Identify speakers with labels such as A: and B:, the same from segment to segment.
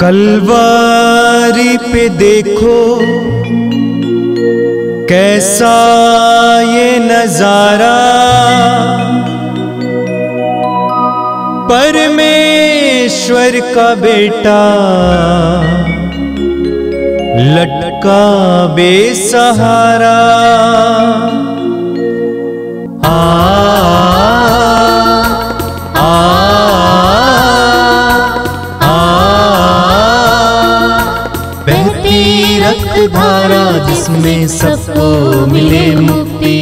A: कलवारी पे देखो कैसा ये नजारा, परमेश्वर का बेटा लटका बेसहारा।
B: रक्त धारा जिसमें सबको मिले मुक्ति,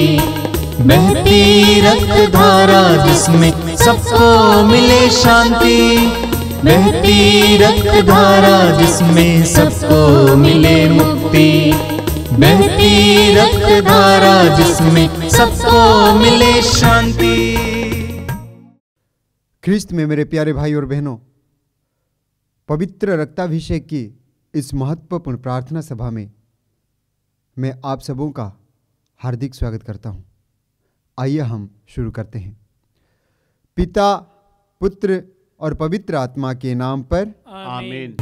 B: बहती रक्त धारा जिसमें सबको मिले शांति, बहती रक्त धारा जिसमें सबको मिले मुक्ति, बहती रक्त धारा जिसमें सबको मिले शांति।
C: ख्रिस्त में मेरे प्यारे भाई और बहनों, पवित्र रक्ताभिषेक की इस महत्वपूर्ण प्रार्थना सभा में मैं आप सबों का हार्दिक स्वागत करता हूं। आइए हम शुरू करते हैं। पिता, पुत्र और पवित्र आत्मा के नाम पर
D: आमीन।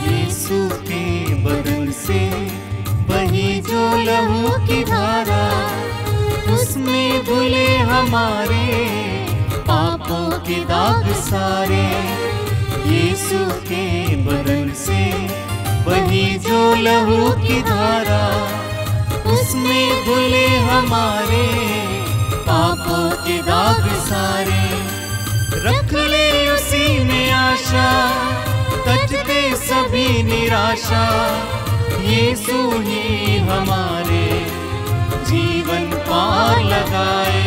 B: यीशु के बदन से बही जो लहू की धारा, उसमें धुले हमारे पापों के दाग सारे। यीशु के बदन से बही जो लहू की धारा, उसमें धुले हमारे पापों के दाग सारे। रख ले उसी में आशा, तजते सभी निराशा। यीशु ही हमारे जीवन पार लगाए।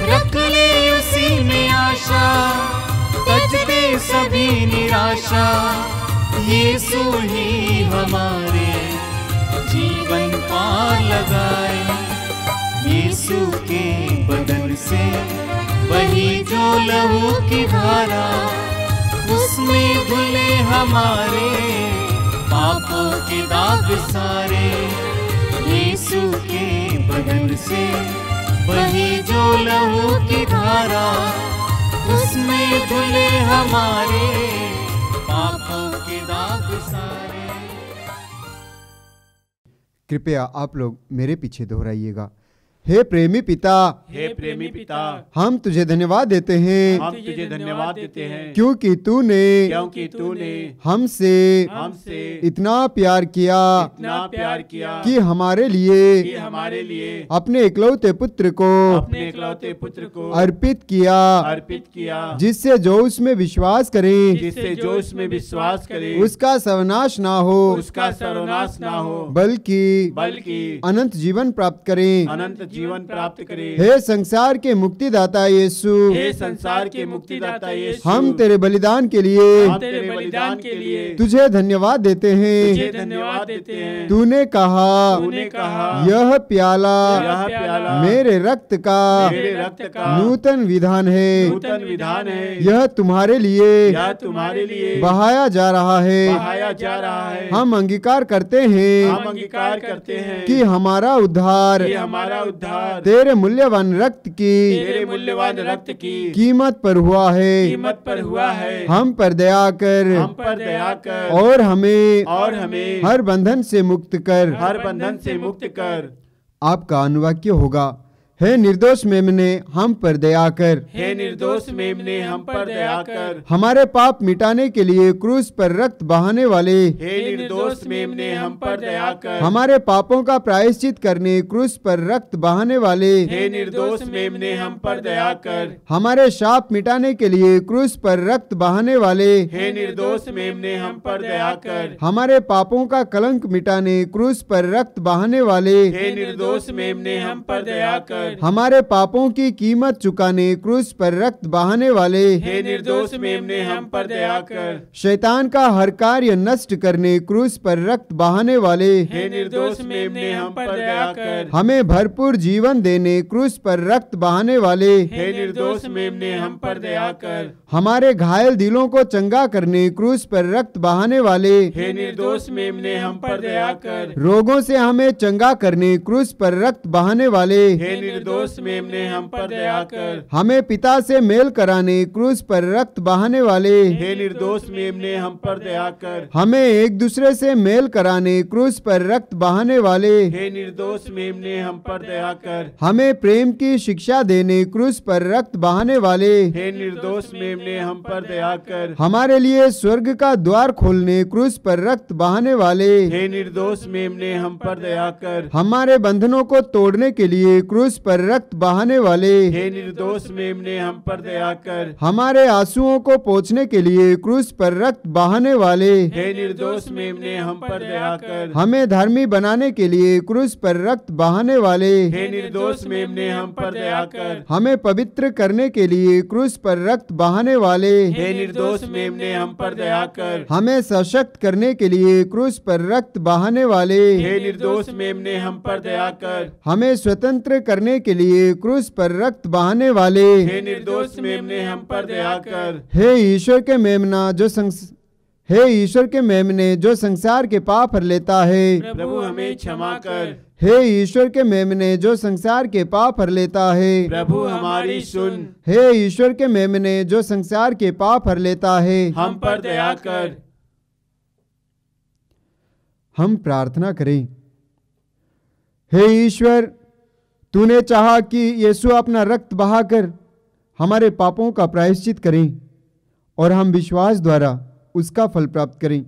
B: रख ले उसी में आशा, तजते सभी निराशा। यीशु ही हमारे जीवन पार लगाए। यीशु के बदन से बही जो लहू की धारा, उसमें धुले हमारे पापों के दाग सारे। यीशु के बदन से बही जो लहू की धारा, उसमें धुले हमारे पापों के दाग सारे।
C: कृपया आप लोग मेरे पीछे दोहराइएगा। हे प्रेमी पिता,
D: हे प्रेमी पिता,
C: हम तुझे धन्यवाद देते हैं,
D: हम तुझे धन्यवाद देते हैं,
C: क्योंकि तूने हमसे इतना प्यार किया कि हमारे लिए अपने इकलौते पुत्र को अर्पित किया, जिससे जो उसमें विश्वास करे उसका सर्वनाश ना हो, बल्कि अनंत जीवन प्राप्त करें। हे संसार के मुक्तिदाता यीशु, हम तेरे बलिदान के लिए तुझे धन्यवाद देते हैं। तूने कहा यह प्याला मेरे रक्त का नूतन विधान है, यह तुम्हारे लिए बहाया जा रहा है। हम अंगीकार करते हैं कि हमारा उद्धार तेरे मूल्यवान रक्त की कीमत पर हुआ है। हम पर दया कर और हमें हर बंधन से मुक्त कर। आपका अनुवाक्य होगा, हे निर्दोष मेमने हम पर दया कर। हमारे पाप मिटाने के लिए क्रूस पर रक्त बहाने वाले, हमारे पापों का प्रायश्चित करने क्रूस पर रक्त बहाने वाले, हमारे शाप मिटाने के लिए क्रूस पर रक्त बहाने वाले, हमारे पापों का कलंक मिटाने क्रूस पर रक्त बहाने वाले,
D: कर।
C: हमारे पापों की कीमत चुकाने क्रूस पर रक्त बहाने वाले,
D: हे निर्दोष मेमने हम पर दया कर।
C: शैतान का हर कार्य नष्ट करने क्रूस पर रक्त बहाने वाले,
D: हे निर्दोष मेमने हम पर दया कर।
C: हमें भरपूर जीवन देने क्रूस पर रक्त बहाने वाले,
D: हे निर्दोष मेमने हम पर दया कर।
C: हमारे घायल दिलों को चंगा करने क्रूस पर रक्त बहाने वाले,
D: हे निर्दोष मेमने हम पर दया कर।
C: रोगों से हमें चंगा करने क्रूस पर रक्त बहाने वाले,
D: हे निर्दोष मेमने हम पर दया कर।
C: हमें पिता से मेल कराने क्रूस पर रक्त बहाने वाले,
D: हे निर्दोष मेमने हम पर दया कर।
C: हमें एक दूसरे से मेल कराने क्रूस पर रक्त बहाने वाले,
D: हे निर्दोष मेमने हम पर दया कर।
C: हमें प्रेम की शिक्षा देने क्रूस पर रक्त बहाने वाले,
D: हे निर्दोष मेमने हम पर दया कर।
C: हमारे लिए स्वर्ग का द्वार खोलने क्रूस पर रक्त बहाने वाले,
D: हे निर्दोष मेमने हम पर दया कर।
C: हमारे बंधनों को तोड़ने के लिए क्रूस पर रक्त बहाने वाले,
D: हे निर्दोष मेमने हम पर दया कर।
C: हमारे आंसुओं को पोंछने के लिए क्रूस पर रक्त बहाने वाले,
D: हे निर्दोष मेमने हम पर दया कर।
C: हमें धर्मी बनाने के लिए क्रूस पर रक्त बहाने वाले,
D: हे निर्दोष मेमने हम पर दया कर।
C: हमें पवित्र करने के लिए क्रूस पर रक्त बहाने वाले,
D: हे निर्दोष मेमने हम पर दया कर।
C: हमें सशक्त करने के लिए क्रूस पर रक्त बहाने वाले,
D: हे निर्दोष मेमने हम पर दया कर।
C: हमें स्वतंत्र करने के लिए क्रूस पर रक्त बहाने वाले,
D: हे निर्दोष मेमने हम पर दया कर।
C: हे ईश्वर के मेमना हे ईश्वर के मेमने जो संसार के पाप हर लेता है,
D: प्रभु हमें क्षमा कर।
C: हे ईश्वर के मेमने जो संसार के पाप हर लेता है,
D: प्रभु हमारी सुन।
C: हे ईश्वर के मेमने जो संसार के पाप हर लेता है,
D: हम पर दया कर।
C: हम प्रार्थना करें। हे ईश्वर, तूने चाहा कि यीशु अपना रक्त बहाकर हमारे पापों का प्रायश्चित करें और हम विश्वास द्वारा उसका फल प्राप्त करें।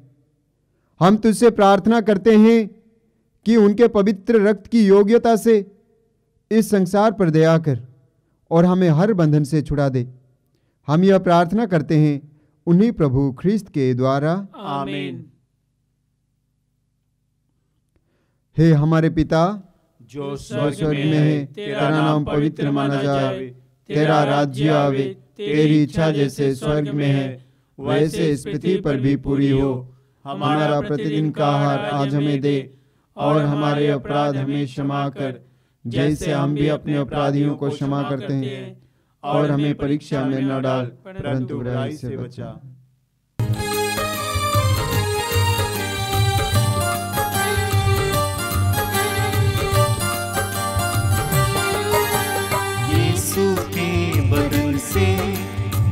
C: हम तुझसे प्रार्थना करते हैं कि उनके पवित्र रक्त की योग्यता से इस संसार पर दया कर और हमें हर बंधन से छुड़ा दे। हम यह प्रार्थना करते हैं उन्हीं प्रभु ख्रिस्त के द्वारा,
D: आमीन।
C: हे हमारे पिता
D: जो
C: स्वर्ग में है, तेरा नाम पवित्र माना जाए, तेरा राज्य आवे, तेरी इच्छा जैसे स्वर्ग में है वैसे इस पृथ्वी पर भी पूरी हो। हमारा प्रतिदिन का आहार आज हमें दे और हमारे अपराध हमें क्षमा कर जैसे हम भी अपने अपराधियों को क्षमा करते हैं, और हमें परीक्षा में न डाल परंतु बुराई से बचा।
B: यीशु के बदन से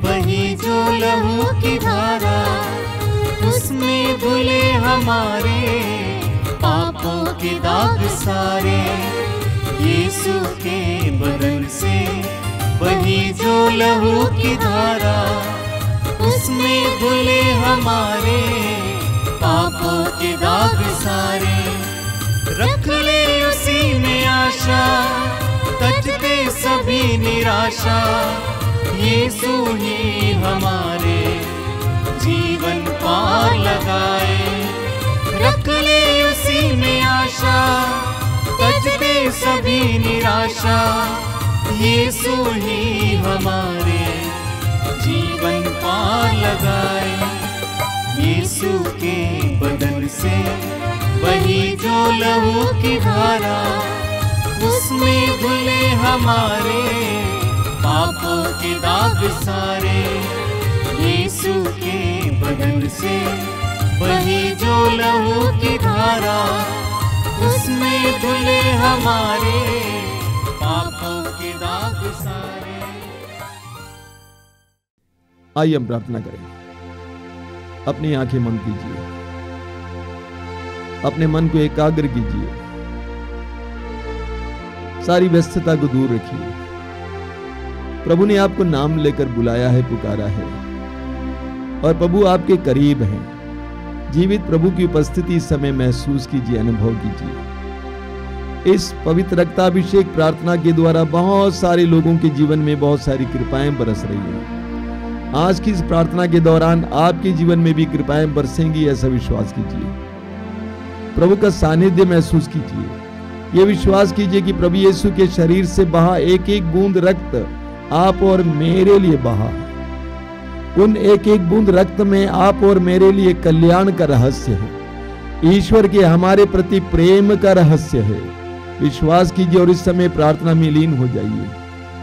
B: बही जो लहू की धारा, उसमें धुले हमारे पापों के दाग सारे। यीशु के बदन से बही जो लहू की धारा, उसमें धुले हमारे पापों के दाग सारे। रख ले उसी में आशा, तजते सभी निराशा। यीशु ही हमारे जीवन पार लगाए। रख ले उसी में आशा, तजते सभी निराशा। यीशु ही हमारे जीवन पार लगाए। यीशु के बदन से बही जो लहू की धारा, उसमें धुले हमारे पापों के दाग सारे। यीशु के बदन से बही जो लहू की धारा, उसमें धुले हमारे पापों के दाग सारे।
E: आइए हम प्रार्थना करें। अपनी आंखें बंद कीजिए, अपने मन को एकाग्र कीजिए, सारी व्यस्तता को दूर रखिए। प्रभु ने आपको नाम लेकर बुलाया है, पुकारा है, और प्रभु आपके करीब हैं। जीवित प्रभु की उपस्थिति इस समय महसूस कीजिए, अनुभव कीजिए। इस पवित्र रक्ताभिषेक प्रार्थना के द्वारा बहुत सारे लोगों के जीवन में बहुत सारी कृपाएं बरस रही हैं। आज की इस प्रार्थना के दौरान आपके जीवन में भी कृपाएं बरसेंगी, ऐसा विश्वास कीजिए। प्रभु का सानिध्य महसूस कीजिए। ये विश्वास कीजिए कि प्रभु यीशु के शरीर से बहा एक एक बूंद रक्त आप और मेरे लिए बहा। उन एक एक बूंद रक्त में आप और मेरे लिए कल्याण का रहस्य है, ईश्वर के हमारे प्रति प्रेम का रहस्य है। विश्वास कीजिए और इस समय प्रार्थना में लीन हो जाइए।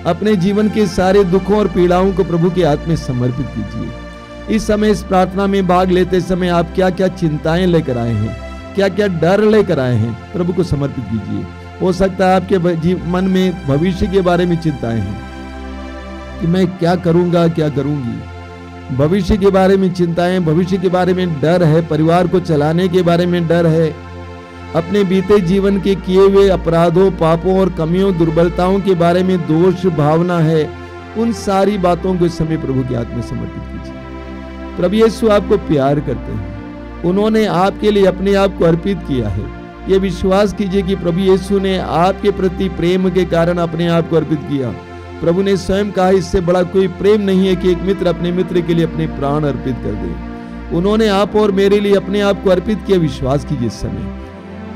E: अपने जीवन के सारे दुखों और पीड़ाओं को प्रभु के हाथ में समर्पित कीजिए। इस समय इस प्रार्थना में भाग लेते समय आप क्या क्या चिंताएं लेकर आए हैं, क्या क्या डर लेकर आए हैं, प्रभु को समर्पित कीजिए। हो सकता है आपके मन में भविष्य के बारे में चिंताएं हैं कि मैं क्या करूंगा, क्या करूंगी। भविष्य के बारे में चिंताएं, भविष्य के बारे में डर है, परिवार को चलाने के बारे में डर है, अपने बीते जीवन के किए हुए अपराधों, पापों और कमियों, दुर्बलताओं के बारे में दोष भावना है। उन सारी बातों को इस समय प्रभु के हाथ में समर्पित कीजिए। प्रभु यीशु आपको प्यार करते हैं, उन्होंने आपके लिए अपने आप को अर्पित किया है। ये विश्वास कीजिए कि प्रभु यीशु ने आपके प्रति प्रेम के कारण अपने आप को अर्पित किया। प्रभु ने स्वयं कहा, इससे बड़ा कोई प्रेम नहीं है कि एक मित्र अपने मित्र के लिए अपने प्राण अर्पित कर दे। उन्होंने आप और मेरे लिए अपने आप को अर्पित किया। विश्वास कीजिए इस समय,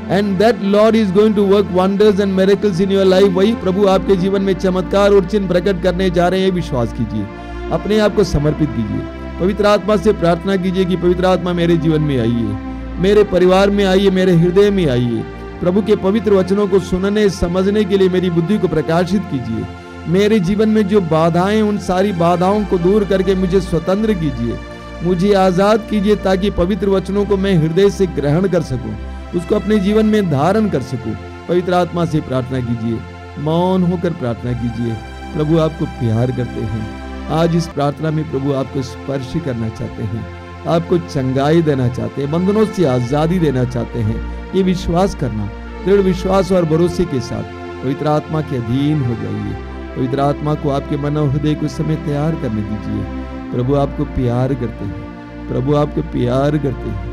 E: and that Lord is going to work wonders and miracles in your life. वही प्रभु आपके जीवन में चमत्कार और चिन्ह प्रकट करने जा रहे हैं। विश्वास कीजिए, अपने आप को समर्पित कीजिए। पवित्र आत्मा से प्रार्थना कीजिए कि पवित्र आत्मा मेरे जीवन में आइए, मेरे परिवार में आइए, मेरे हृदय में आइए। प्रभु के पवित्र वचनों को सुनने समझने के लिए मेरी बुद्धि को प्रकाशित कीजिए। मेरे जीवन में जो बाधाएं, उन सारी बाधाओं को दूर करके मुझे स्वतंत्र कीजिए, मुझे आजाद कीजिए, ताकि पवित्र वचनों को मैं हृदय से ग्रहण कर सकूं, उसको अपने जीवन में धारण कर सकूं। पवित्र आत्मा से प्रार्थना कीजिए, मौन होकर प्रार्थना कीजिए। प्रभु आपको प्यार करते हैं। आज इस प्रार्थना में प्रभु आपको स्पर्श करना चाहते हैं, आपको चंगाई देना चाहते हैं, बंधनों से आजादी देना चाहते हैं। ये विश्वास करना, दृढ़ विश्वास और भरोसे के साथ पवित्र आत्मा के अधीन हो जाइए। पवित्र आत्मा को आपके मन और हृदय को समय तैयार करने दीजिए। प्रभु आपको प्यार करते हैं, प्रभु आपको प्यार करते हैं।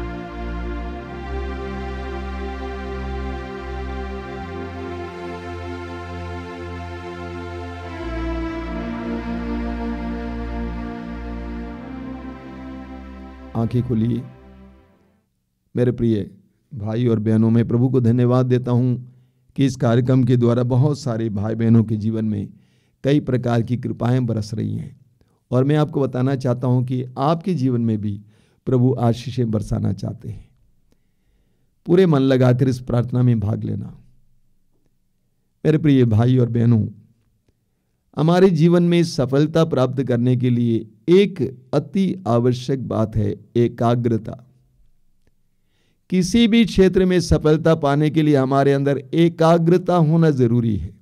E: आंखें खोलिए। मेरे प्रिय भाई और बहनों, मैं प्रभु को धन्यवाद देता हूं कि इस कार्यक्रम के द्वारा बहुत सारे भाई बहनों के जीवन में कई प्रकार की कृपाएं बरस रही हैं। और मैं आपको बताना चाहता हूं कि आपके जीवन में भी प्रभु आशीषें बरसाना चाहते हैं। पूरे मन लगाकर इस प्रार्थना में भाग लेना। मेरे प्रिय भाई और बहनों, हमारे जीवन में सफलता प्राप्त करने के लिए एक अति आवश्यक बात है एकाग्रता। किसी भी क्षेत्र में सफलता पाने के लिए हमारे अंदर एकाग्रता होना जरूरी है।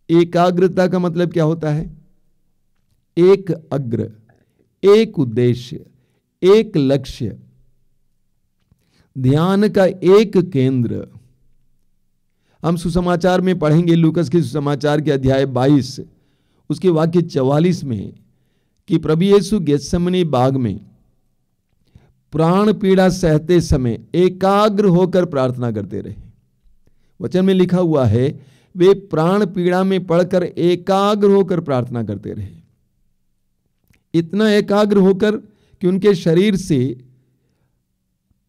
E: एकाग्रता का मतलब क्या होता है? एक अग्र, एक उद्देश्य, एक लक्ष्य, ध्यान का एक केंद्र। हम सुसमाचार में पढ़ेंगे, लूकस के सुसमाचार के अध्याय 22 उसके वाक्य 44 में कि प्रभु यीशु गेत्सेमनी बाग में प्राण पीड़ा सहते समय एकाग्र होकर प्रार्थना करते रहे। वचन में लिखा हुआ है, वे प्राण पीड़ा में पड़कर एकाग्र होकर प्रार्थना करते रहे। इतना एकाग्र होकर कि उनके शरीर से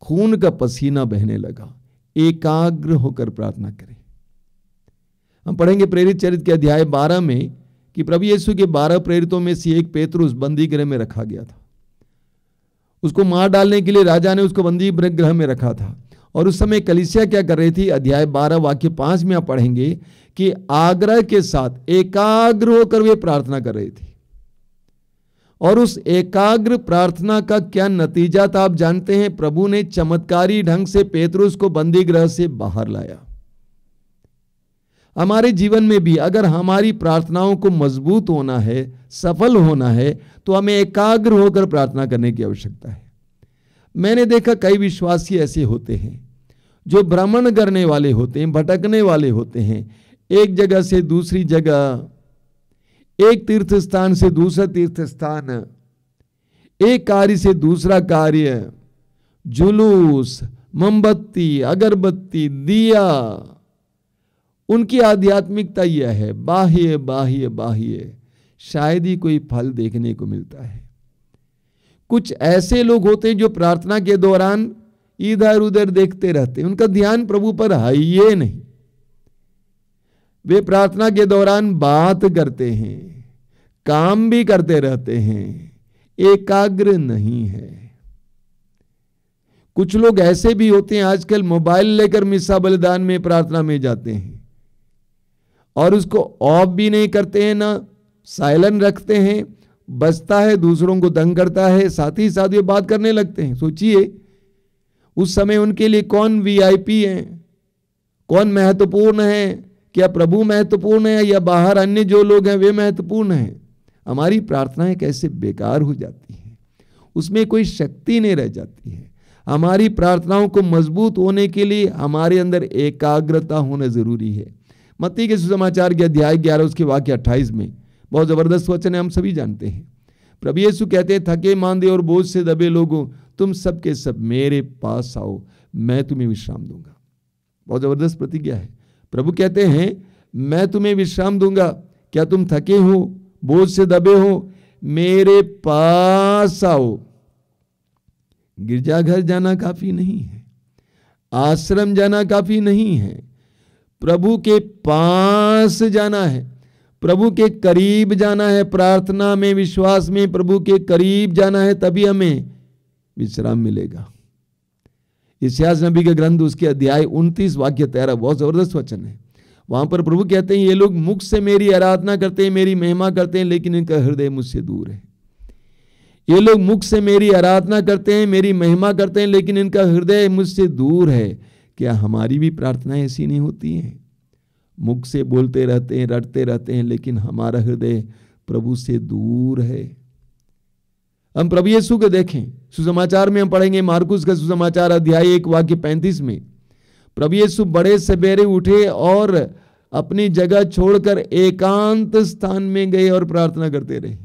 E: खून का पसीना बहने लगा। एकाग्र होकर प्रार्थना करें। हम पढ़ेंगे प्रेरित चरित्र के अध्याय 12 में कि प्रभु यीशु के 12 प्रेरितों में से एक पेतरुस बंदी गृह में रखा गया था। उसको मार डालने के लिए राजा ने उसको बंदी गृह में रखा था। और उस समय कलीसिया क्या कर रही थी? अध्याय 12 वाक्य 5 में आप पढ़ेंगे कि आग्रह के साथ एकाग्र होकर वे प्रार्थना कर रही थी। और उस एकाग्र प्रार्थना का क्या नतीजा था आप जानते हैं? प्रभु ने चमत्कारी ढंग से पेतरुस को बंदी गृह से बाहर लाया। हमारे जीवन में भी अगर हमारी प्रार्थनाओं को मजबूत होना है, सफल होना है, तो हमें एकाग्र होकर प्रार्थना करने की आवश्यकता है। मैंने देखा कई विश्वासी ऐसे होते हैं जो भ्रमण करने वाले होते हैं, भटकने वाले होते हैं, एक जगह से दूसरी जगह, एक तीर्थ स्थान से दूसरा तीर्थ स्थान, एक कार्य से दूसरा कार्य, जुलूस, मोमबत्ती, अगरबत्ती, दिया। उनकी आध्यात्मिकता यह है, बाह्य बाह्य बाह्य, शायद ही कोई फल देखने को मिलता है। कुछ ऐसे लोग होते हैं जो प्रार्थना के दौरान इधर उधर देखते रहते हैं, उनका ध्यान प्रभु पर है ही नहीं। वे प्रार्थना के दौरान बात करते हैं, काम भी करते रहते हैं, एकाग्र नहीं है। कुछ लोग ऐसे भी होते हैं आजकल मोबाइल लेकर मिस्सा बलिदान में प्रार्थना में जाते हैं और उसको ऑफ भी नहीं करते हैं, ना साइलेंट रखते हैं, बजता है, दूसरों को तंग करता है, साथ ही साथ वे बात करने लगते हैं। सोचिए उस समय उनके लिए कौन वीआईपी है, कौन महत्वपूर्ण है? क्या प्रभु महत्वपूर्ण है या बाहर अन्य जो लोग हैं वे महत्वपूर्ण हैं? हमारी प्रार्थनाएं कैसे बेकार हो जाती हैं, उसमें कोई शक्ति नहीं रह जाती है। हमारी प्रार्थनाओं को मजबूत होने के लिए हमारे अंदर एकाग्रता होना जरूरी है। मत्ती के सुसमाचार के अध्याय 11 उसके वाक्य 28 में बहुत जबरदस्त वचन है, हम सभी जानते हैं। प्रभु यीशु कहते हैं, थके मांदे और बोझ से दबे लोगों, तुम सब के सब मेरे पास आओ, मैं तुम्हें विश्राम दूंगा। बहुत जबरदस्त प्रतिज्ञा है। प्रभु कहते हैं मैं तुम्हें विश्राम दूंगा। क्या तुम थके हो, बोझ से दबे हो? मेरे पास आओ। गिरजाघर जाना काफी नहीं है, आश्रम जाना काफी नहीं है, प्रभु के पास जाना है, प्रभु के करीब जाना है। प्रार्थना में, विश्वास में प्रभु के करीब जाना है, तभी हमें विश्राम मिलेगा। इस्यास नबी के ग्रंथ उसके अध्याय 29 वाक्य 13 बहुत जबरदस्त वचन है। वहां पर प्रभु कहते हैं, ये लोग मुख से मेरी आराधना करते हैं, मेरी महिमा करते हैं, लेकिन इनका हृदय मुझसे दूर है। ये लोग मुख से मेरी आराधना करते हैं, मेरी महिमा करते हैं, लेकिन इनका हृदय मुझसे दूर है। क्या हमारी भी प्रार्थनाएं ऐसी नहीं होती हैं? मुख से बोलते रहते हैं, रटते रहते हैं, लेकिन हमारा हृदय प्रभु से दूर है। हम प्रभु यीशु को देखें, सुसमाचार में हम पढ़ेंगे मार्कुस का सुसमाचार अध्याय 1 वाक्य 35 में प्रभु यीशु बड़े सवेरे उठे और अपनी जगह छोड़कर एकांत स्थान में गए और प्रार्थना करते रहे।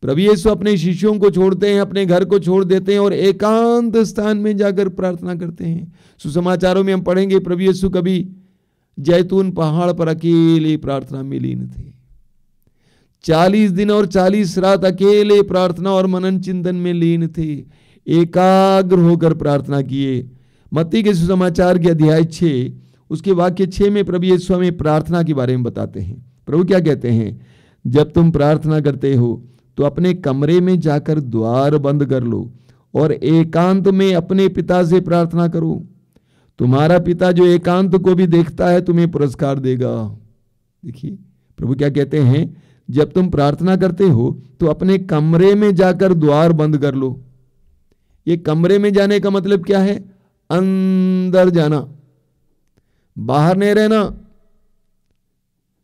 E: प्रभु यीशु अपने शिष्यों को छोड़ते हैं, अपने घर को छोड़ देते हैं और एकांत स्थान में जाकर प्रार्थना करते हैं। सुसमाचारों में हम पढ़ेंगे प्रभु यीशु कभी जैतून पहाड़ पर अकेले प्रार्थना में लीन थे। 40 दिन और 40 रात अकेले प्रार्थना और मनन चिंतन में लीन थे, एकाग्र होकर प्रार्थना किए। मत्ती के सुसमाचार के अध्याय 6 उसके वाक्य 6 में प्रभु यीशु हमें प्रार्थना के बारे में बताते हैं। प्रभु क्या कहते हैं? जब तुम प्रार्थना करते हो तो अपने कमरे में जाकर द्वार बंद कर लो और एकांत में अपने पिता से प्रार्थना करो। तुम्हारा पिता जो एकांत को भी देखता है तुम्हें पुरस्कार देगा। देखिए प्रभु क्या कहते हैं, जब तुम प्रार्थना करते हो तो अपने कमरे में जाकर द्वार बंद कर लो। ये कमरे में जाने का मतलब क्या है? अंदर जाना, बाहर नहीं रहना,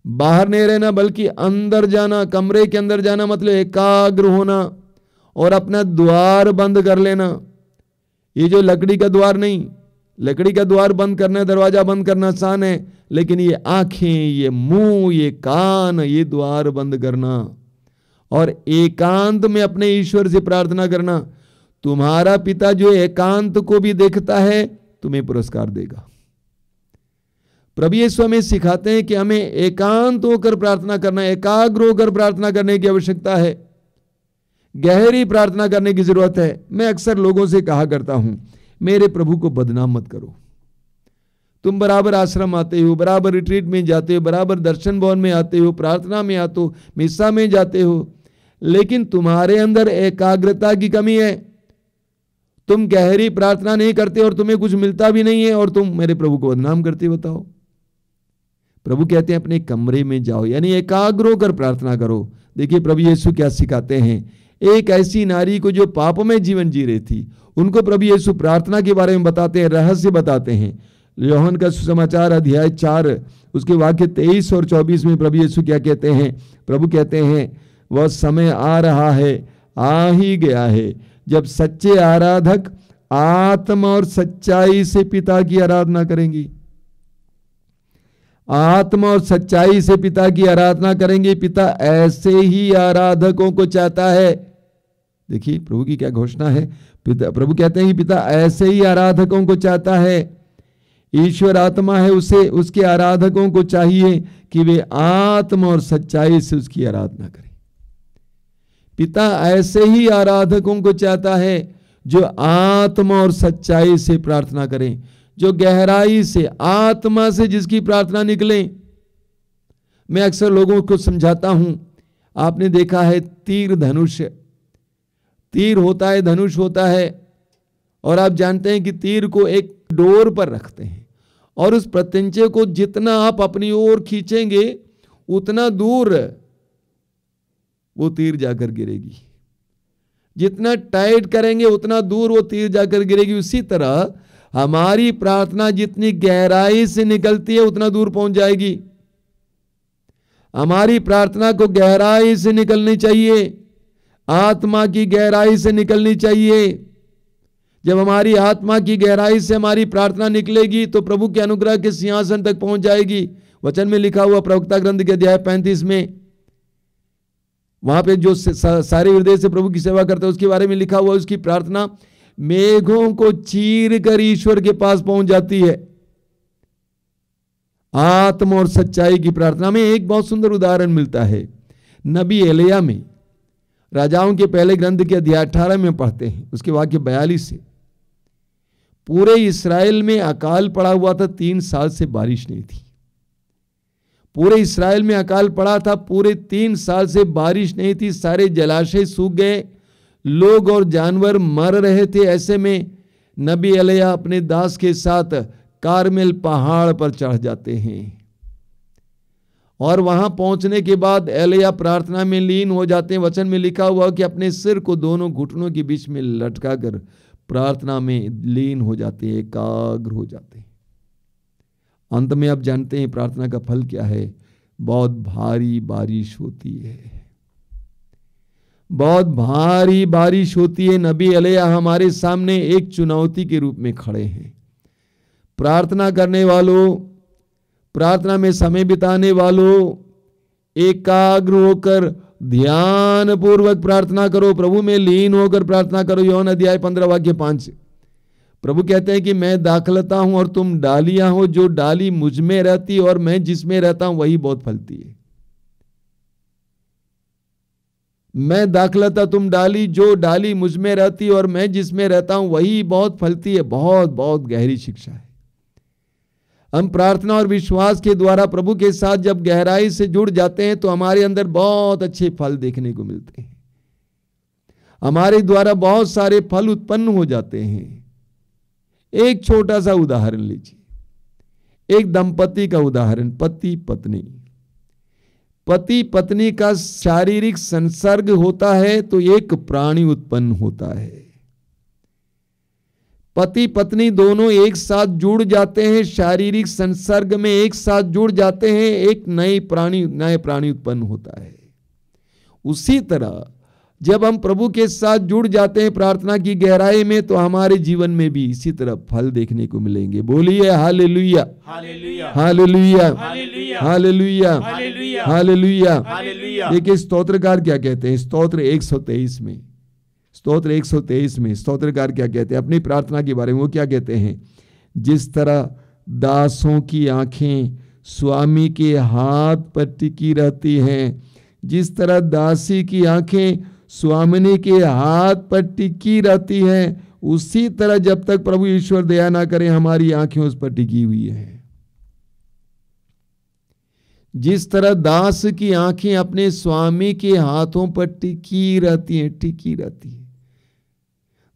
E: बाहर नहीं रहना बल्कि अंदर जाना। कमरे के अंदर जाना मतलब एकाग्र होना और अपना द्वार बंद कर लेना। ये जो लकड़ी का द्वार नहीं, लकड़ी का द्वार बंद करना, दरवाजा बंद करना आसान है, लेकिन ये आंखें, ये मुंह, ये कान, ये द्वार बंद करना और एकांत में अपने ईश्वर से प्रार्थना करना। तुम्हारा पिता जो एकांत को भी देखता है तुम्हें पुरस्कार देगा। प्रभु यीशु हमें सिखाते हैं कि हमें एकांत होकर प्रार्थना करना, एकाग्र होकर प्रार्थना करने की आवश्यकता है, गहरी प्रार्थना करने की जरूरत है। मैं अक्सर लोगों से कहा करता हूं, मेरे प्रभु को बदनाम मत करो। तुम बराबर आश्रम आते हो, बराबर रिट्रीट में जाते हो, बराबर दर्शन भवन में आते हो, प्रार्थना में आते हो, मिस्सा में जाते हो, लेकिन तुम्हारे अंदर एकाग्रता की कमी है। तुम गहरी प्रार्थना नहीं करते और तुम्हें कुछ मिलता भी नहीं है और तुम मेरे प्रभु को बदनाम करते बताओ। प्रभु कहते हैं अपने कमरे में जाओ, यानी एकाग्र होकर प्रार्थना करो। देखिए प्रभु यीशु क्या सिखाते हैं। एक ऐसी नारी को जो पाप में जीवन जी रही थी, उनको प्रभु यीशु प्रार्थना के बारे में बताते हैं, रहस्य बताते हैं। यूहन्ना का सुसमाचार अध्याय 4 उसके वाक्य 23 और 24 में प्रभु यीशु क्या कहते हैं? प्रभु कहते हैं वह समय आ रहा है, आ ही गया है, जब सच्चे आराधक आत्मा और सच्चाई से पिता की आराधना करेंगे। आत्मा और सच्चाई से पिता की आराधना करेंगे। पिता ऐसे ही आराधकों को चाहता है। देखिए प्रभु की क्या घोषणा है। प्रभु कहते हैं कि पिता ऐसे ही आराधकों को चाहता है। ईश्वर आत्मा है, उसे उसके आराधकों को चाहिए कि वे आत्मा और सच्चाई से उसकी आराधना करें। पिता ऐसे ही आराधकों को चाहता है जो आत्मा और सच्चाई से प्रार्थना करें, जो गहराई से आत्मा से जिसकी प्रार्थना निकले। मैं अक्सर लोगों को समझाता हूं, आपने देखा है तीर धनुष, तीर होता है, धनुष होता है, और आप जानते हैं कि तीर को एक डोर पर रखते हैं और उस प्रत्यंचे को जितना आप अपनी ओर खींचेंगे उतना दूर वो तीर जाकर गिरेगी, जितना टाइट करेंगे उतना दूर वो तीर जाकर गिरेगी। उसी तरह हमारी प्रार्थना जितनी गहराई से निकलती है उतना दूर पहुंच जाएगी। हमारी प्रार्थना को गहराई से निकलनी चाहिए, आत्मा की गहराई से निकलनी चाहिए। जब हमारी आत्मा की गहराई से हमारी प्रार्थना निकलेगी तो प्रभु के अनुग्रह के सिंहासन तक पहुंच जाएगी। वचन में लिखा हुआ प्रवक्ता ग्रंथ के अध्याय 35 में, वहां पे जो सारे हृदय से प्रभु की सेवा करता है उसके बारे में लिखा हुआ, उसकी प्रार्थना मेघों को चीर कर ईश्वर के पास पहुंच जाती है। आत्मा और सच्चाई की प्रार्थना में एक बहुत सुंदर उदाहरण मिलता है नबी एलिया में। राजाओं के पहले ग्रंथ के अध्याय 18 में पढ़ते हैं, उसके वाक्य 42 से। पूरे इस्राएल में अकाल पड़ा हुआ था, 3 साल से बारिश नहीं थी। पूरे इस्राएल में अकाल पड़ा था, पूरे 3 साल से बारिश नहीं थी, सारे जलाशय सूख गए, लोग और जानवर मर रहे थे। ऐसे में नबी एलिया अपने दास के साथ कारमेल पहाड़ पर चढ़ जाते हैं और वहां पहुंचने के बाद एलिया प्रार्थना में लीन हो जाते हैं। वचन में लिखा हुआ कि अपने सिर को दोनों घुटनों के बीच में लटकाकर प्रार्थना में लीन हो जाते हैं, एकाग्र हो जाते हैं। अंत में आप जानते हैं प्रार्थना का फल क्या है? बहुत भारी बारिश होती है, बहुत भारी बारिश होती है। नबी एलिया हमारे सामने एक चुनौती के रूप में खड़े हैं। प्रार्थना करने वालों, प्रार्थना में समय बिताने वालों, एकाग्र होकर ध्यान पूर्वक प्रार्थना करो, प्रभु में लीन होकर प्रार्थना करो। यूहन्ना अध्याय 15 वाक्य 5 प्रभु कहते हैं कि मैं दाखलता हूं और तुम डालियां हो, जो डाली मुझ में रहती और मैं जिसमें रहता हूं वही बहुत फलती है। मैं दाखलता तुम डाली, जो डाली मुझ में रहती और मैं जिसमें रहता हूं वही बहुत फलती है। बहुत बहुत गहरी शिक्षा है। हम प्रार्थना और विश्वास के द्वारा प्रभु के साथ जब गहराई से जुड़ जाते हैं तो हमारे अंदर बहुत अच्छे फल देखने को मिलते हैं, हमारे द्वारा बहुत सारे फल उत्पन्न हो जाते हैं। एक छोटा सा उदाहरण लीजिए, एक दंपति का उदाहरण, पति पत्नी। पति पत्नी का शारीरिक संसर्ग होता है तो एक प्राणी उत्पन्न होता है। पति पत्नी दोनों एक साथ जुड़ जाते हैं, शारीरिक संसर्ग में एक साथ जुड़ जाते हैं, एक नए प्राणी उत्पन्न होता है। उसी तरह जब हम प्रभु के साथ जुड़ जाते हैं प्रार्थना की गहराई में तो हमारे जीवन में भी इसी तरह फल देखने को मिलेंगे। बोलिए hallelujah,
D: hallelujah,
E: hallelujah,
D: hallelujah,
E: hallelujah,
D: hallelujah,
E: hallelujah.
D: Hallelujah.
E: देखिए स्तोत्रकार क्या कहते हैं, स्तोत्र 123 में, स्तोत्र 123 में स्तोत्रकार क्या कहते हैं अपनी प्रार्थना के बारे में? वो क्या कहते हैं? जिस तरह दासों की आंखें स्वामी के हाथ पर टिकी रहती हैं, जिस तरह दासी की आंखें स्वामिनी के हाथ पर टिकी रहती हैं, उसी तरह जब तक प्रभु ईश्वर दया ना करें हमारी आंखें उस पर टिकी हुई हैं। जिस तरह दास की आंखें अपने स्वामी के हाथों पर टिकी रहती हैं, टिकी रहती है,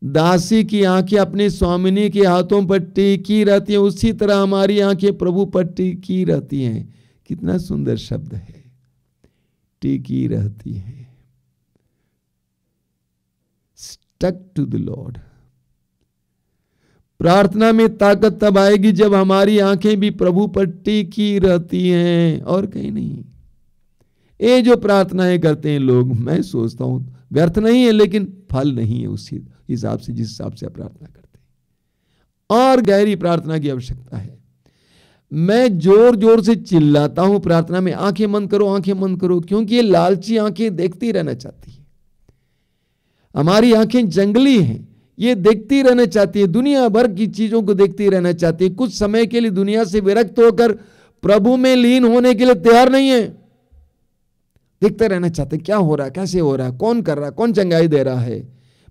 E: दासी की आंखें अपने स्वामिनी के हाथों पर टिकी रहती हैं, उसी तरह हमारी आंखें प्रभु पर टिकी रहती हैं। कितना सुंदर शब्द है, टिकी रहती हैं। Stuck to the Lord. प्रार्थना में ताकत तब आएगी जब हमारी आंखें भी प्रभु पर टिकी रहती हैं और कहीं नहीं। ये जो प्रार्थनाएं करते हैं लोग, मैं सोचता हूं व्यर्थ नहीं है, लेकिन फल नहीं है उस हिसाब से जिस हिसाब से आप प्रार्थना करते हैं। और गहरी प्रार्थना की आवश्यकता है। मैं जोर जोर से चिल्लाता हूं प्रार्थना में, आंखें बंद करो, आंखें बंद करो, क्योंकि ये लालची आंखें देखती रहना चाहती है। हमारी आंखें जंगली हैं, ये देखती रहना चाहती है, दुनिया भर की चीजों को देखती रहना चाहती है। कुछ समय के लिए दुनिया से विरक्त होकर प्रभु में लीन होने के लिए तैयार नहीं है। देखते रहना चाहते क्या हो रहा है, कैसे हो रहा है, कौन कर रहा है, कौन चंगाई दे रहा है।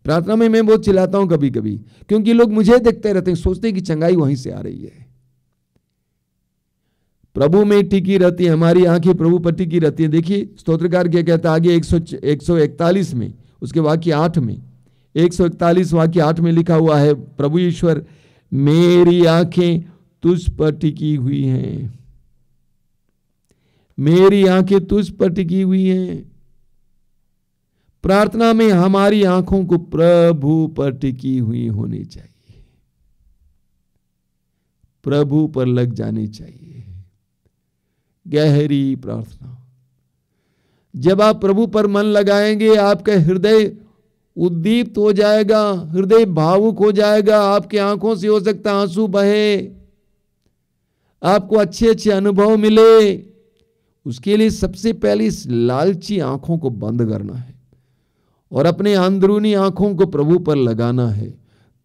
E: प्रार्थना में मैं बहुत चिल्लाता हूं कभी कभी, क्योंकि लोग मुझे देखते रहते हैं, सोचते हैं कि चंगाई वहीं से आ रही है। प्रभु में टिकी रहती है, हमारी आंखें प्रभु पर टिकी रहती है। देखिए स्तोत्रकार क्या कहता है आगे 141 में, उसके वाक्य 8 में, 141 वाक्य 8 में लिखा हुआ है, प्रभु ईश्वर मेरी आंखें तुझ पर टिकी हुई हैं, मेरी आंखें तुझ पर टिकी हुई हैं। प्रार्थना में हमारी आंखों को प्रभु पर टिकी हुई होनी चाहिए, प्रभु पर लग जानी चाहिए। गहरी प्रार्थना, जब आप प्रभु पर मन लगाएंगे आपका हृदय उद्दीप्त हो जाएगा, हृदय भावुक हो जाएगा, आपकी आंखों से हो सकता है आंसू बहे, आपको अच्छे अच्छे अनुभव मिले। उसके लिए सबसे पहले इस लालची आंखों को बंद करना है और अपने अंदरूनी आंखों को प्रभु पर लगाना है,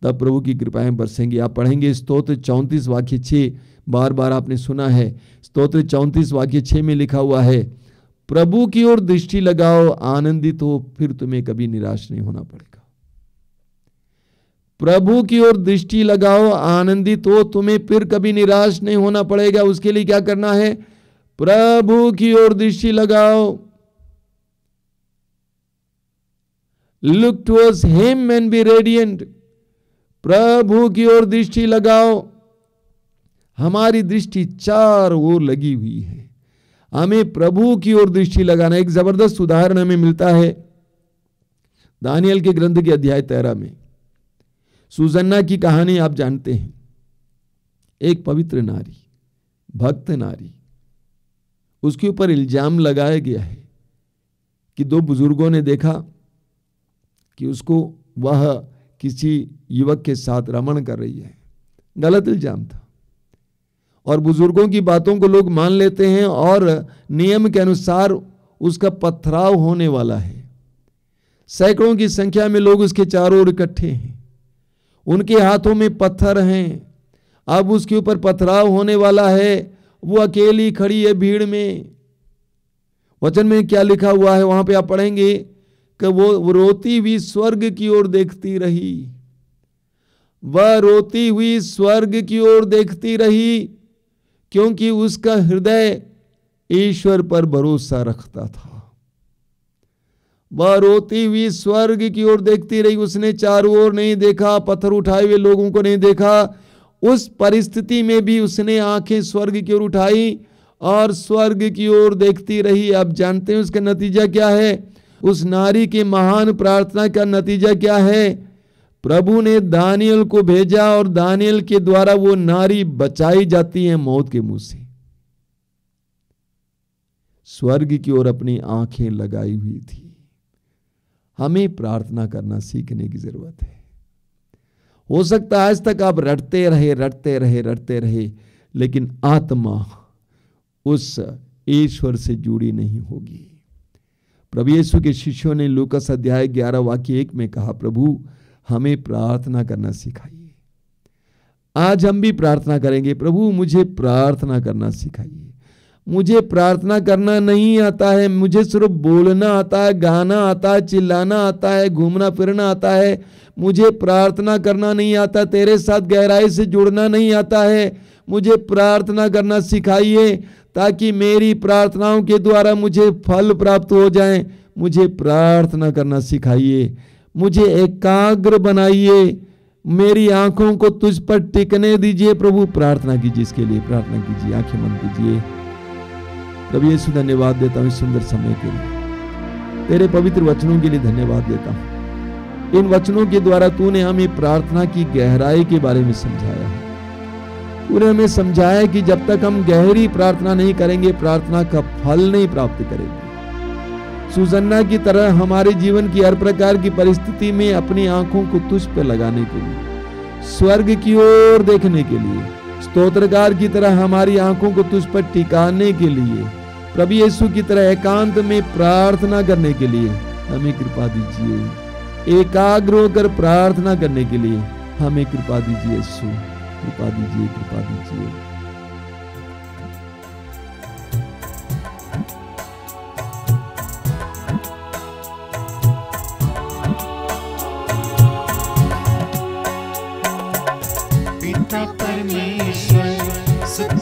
E: तब प्रभु की कृपाएं बरसेंगी। आप पढ़ेंगे स्तोत्र 34 वाक्य 6, बार बार आपने सुना है, स्तोत्र 34 वाक्य 6 में लिखा हुआ है, प्रभु की ओर दृष्टि लगाओ, आनंदित हो, फिर तुम्हें कभी निराश नहीं होना पड़ेगा। प्रभु की ओर दृष्टि लगाओ, आनंदित हो, तुम्हें फिर कभी निराश नहीं होना पड़ेगा। उसके लिए क्या करना है? प्रभु की ओर दृष्टि लगाओ, look towards him and be radiant. प्रभु की ओर दृष्टि लगाओ। हमारी दृष्टि चारों ओर लगी हुई है, हमें प्रभु की ओर दृष्टि लगाना। एक जबरदस्त उदाहरण हमें मिलता है दानियल के ग्रंथ के अध्याय 13 में। सुसन्ना की कहानी आप जानते हैं। एक पवित्र नारी, भक्त नारी, उसके ऊपर इल्जाम लगाया गया है कि 2 बुजुर्गों ने देखा कि उसको वह किसी युवक के साथ रमण कर रही है। गलत इल्जाम था और बुजुर्गों की बातों को लोग मान लेते हैं और नियम के अनुसार उसका पथराव होने वाला है। सैकड़ों की संख्या में लोग उसके चारों ओर इकट्ठे हैं, उनके हाथों में पत्थर हैं। अब उसके ऊपर पथराव होने वाला है, वो अकेली खड़ी है भीड़ में। वचन में क्या लिखा हुआ है वहां पे आप पढ़ेंगे कि वो रोती हुई स्वर्ग की ओर देखती रही, वह रोती हुई स्वर्ग की ओर देखती रही, क्योंकि उसका हृदय ईश्वर पर भरोसा रखता था। वह रोती हुई स्वर्ग की ओर देखती रही, उसने चारों ओर नहीं देखा, पत्थर उठाए हुए लोगों को नहीं देखा। उस परिस्थिति में भी उसने आंखें स्वर्ग की ओर उठाई और स्वर्ग की ओर देखती रही। आप जानते हैं उसका नतीजा क्या है? उस नारी की महान प्रार्थना का नतीजा क्या है? प्रभु ने दानियल को भेजा और दानियल के द्वारा वो नारी बचाई जाती है मौत के मुंह से। स्वर्ग की ओर अपनी आंखें लगाई हुई थी। हमें प्रार्थना करना सीखने की जरूरत है। हो सकता है आज तक आप रटते रहे, लेकिन आत्मा उस ईश्वर से जुड़ी नहीं होगी। प्रभु यीशु के शिष्यों ने लूकास अध्याय 11 वाक्य 1 में कहा, प्रभु हमें प्रार्थना करना सिखाइए। आज हम भी प्रार्थना करेंगे, प्रभु मुझे प्रार्थना करना सिखाइए। मुझे प्रार्थना करना नहीं आता है, मुझे सिर्फ बोलना आता है, गाना आता है, चिल्लाना आता है, घूमना फिरना आता है। मुझे प्रार्थना करना नहीं आता, तेरे साथ गहराई से जुड़ना नहीं आता है। मुझे प्रार्थना करना सिखाइए ताकि मेरी प्रार्थनाओं के द्वारा मुझे फल प्राप्त हो जाए। मुझे प्रार्थना करना सिखाइए, मुझे एकाग्र बनाइए, मेरी आंखों को तुझ पर टिकने दीजिए। प्रभु प्रार्थना कीजिए, इसके लिए प्रार्थना कीजिए, आंखें बंद कीजिए। प्रभु यीशु धन्यवाद देता हूँ इस सुंदर समय के लिए, तेरे पवित्र वचनों के लिए धन्यवाद देता हूँ। इन वचनों के द्वारा तूने हमें प्रार्थना की गहराई के बारे में समझाया है। तूने हमें समझाया कि जब तक हम गहरी प्रार्थना नहीं करेंगे प्रार्थना का फल नहीं प्राप्त करेंगे। सुसन्ना की तरह हमारे जीवन की हर प्रकार की परिस्थिति में अपनी आंखों को तुझ पर लगाने के लिए, स्वर्ग की ओर देखने के लिए, स्तोत्रकार की तरह हमारी आंखों को तुझ पर टिकाने के लिए, प्रभु यीशु की तरह एकांत में प्रार्थना करने के लिए हमें कृपा दीजिए। एकाग्र होकर प्रार्थना करने के लिए हमें कृपा दीजिए यीशु, कृपा दीजिए, कृपा दीजिए।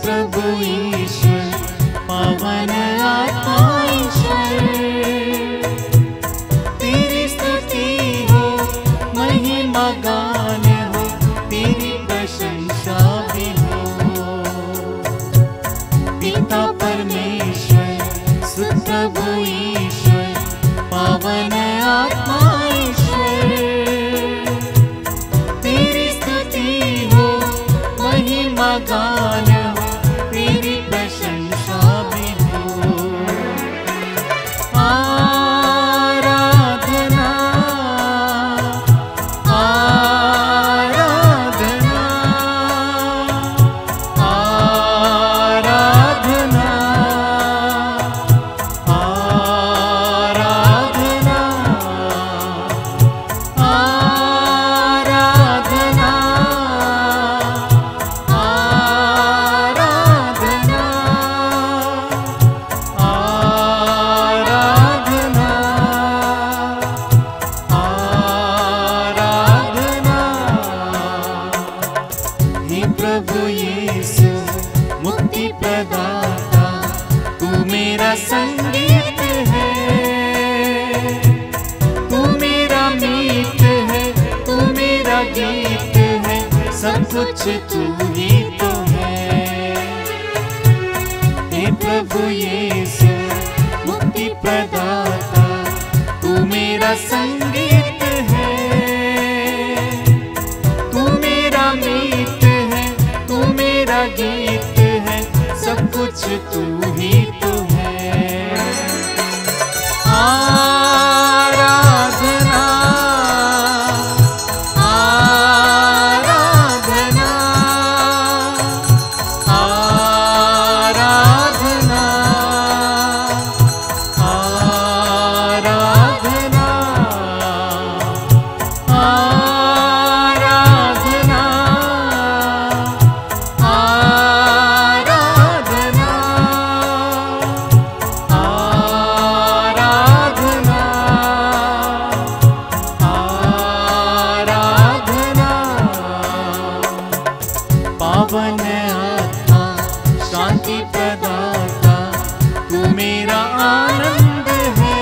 B: सुप्रभु ईश्वर पावन आत्मा ईश्वर, तेरी स्तुति हो महिमा गान हो, तेरी प्रशंसा भी हो। पिता परमेश्वर सुप्रभु ईश्वर पावन आत्मा ईश्वर, तेरी स्तुति हो महिमा गान हो, तेरी प्रशंसा भी हो। आराधना आराधना आराधना आराधना आराधना आराधना हे प्रभु यीशु मुक्ति प्रदाता, तू मेरा संगीत है, तू मेरा मीत है, तू मेरा गीत है, सब कुछ तू ही तो है। हे प्रभु यीशु मुक्ति प्रदाता, तू मेरा संगीत है, तू मेरा मीत है, तू मेरा गीत है, सब कुछ तू ही तो है। आराधना आराधना आराधना आराधना आराधना आराधना आराधना आराधना। पावन आत्मा शांति प्रदाता, तू मेरा आनंद है,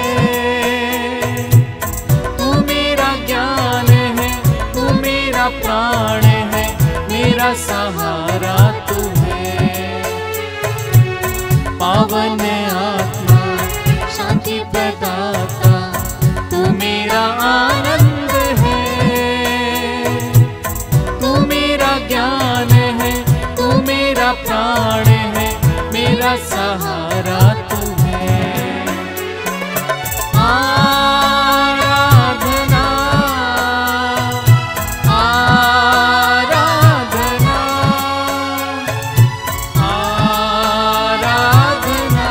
B: तू मेरा ज्ञान है, तू मेरा प्राण है, मेरा सहारा तू है। पावन आत्मा शांति प्रदाता, तू मेरा आनंद है, तू मेरा ज्ञान है, तू मेरा प्राण है, मेरा सहारा तू है। आराधना आराधना आराधना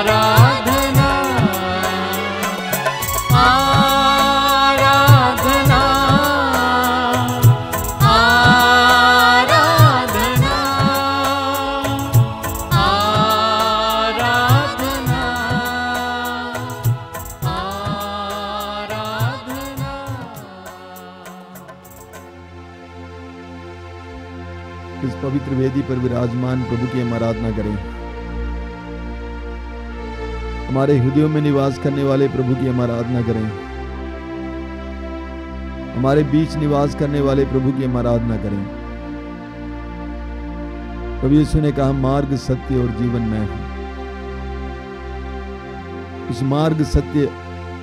B: आराधना आराधना आराधना
E: इस पवित्र वेदी पर विराजमान प्रभु की हम आराधना करें। हमारे हृदयों में निवास करने वाले प्रभु की हम आराधना करें। हमारे बीच निवास करने वाले प्रभु की हम आराधना करें। प्रभु यीशु ने कहा, मार्ग सत्य और जीवन मैं हूं। उस मार्ग सत्य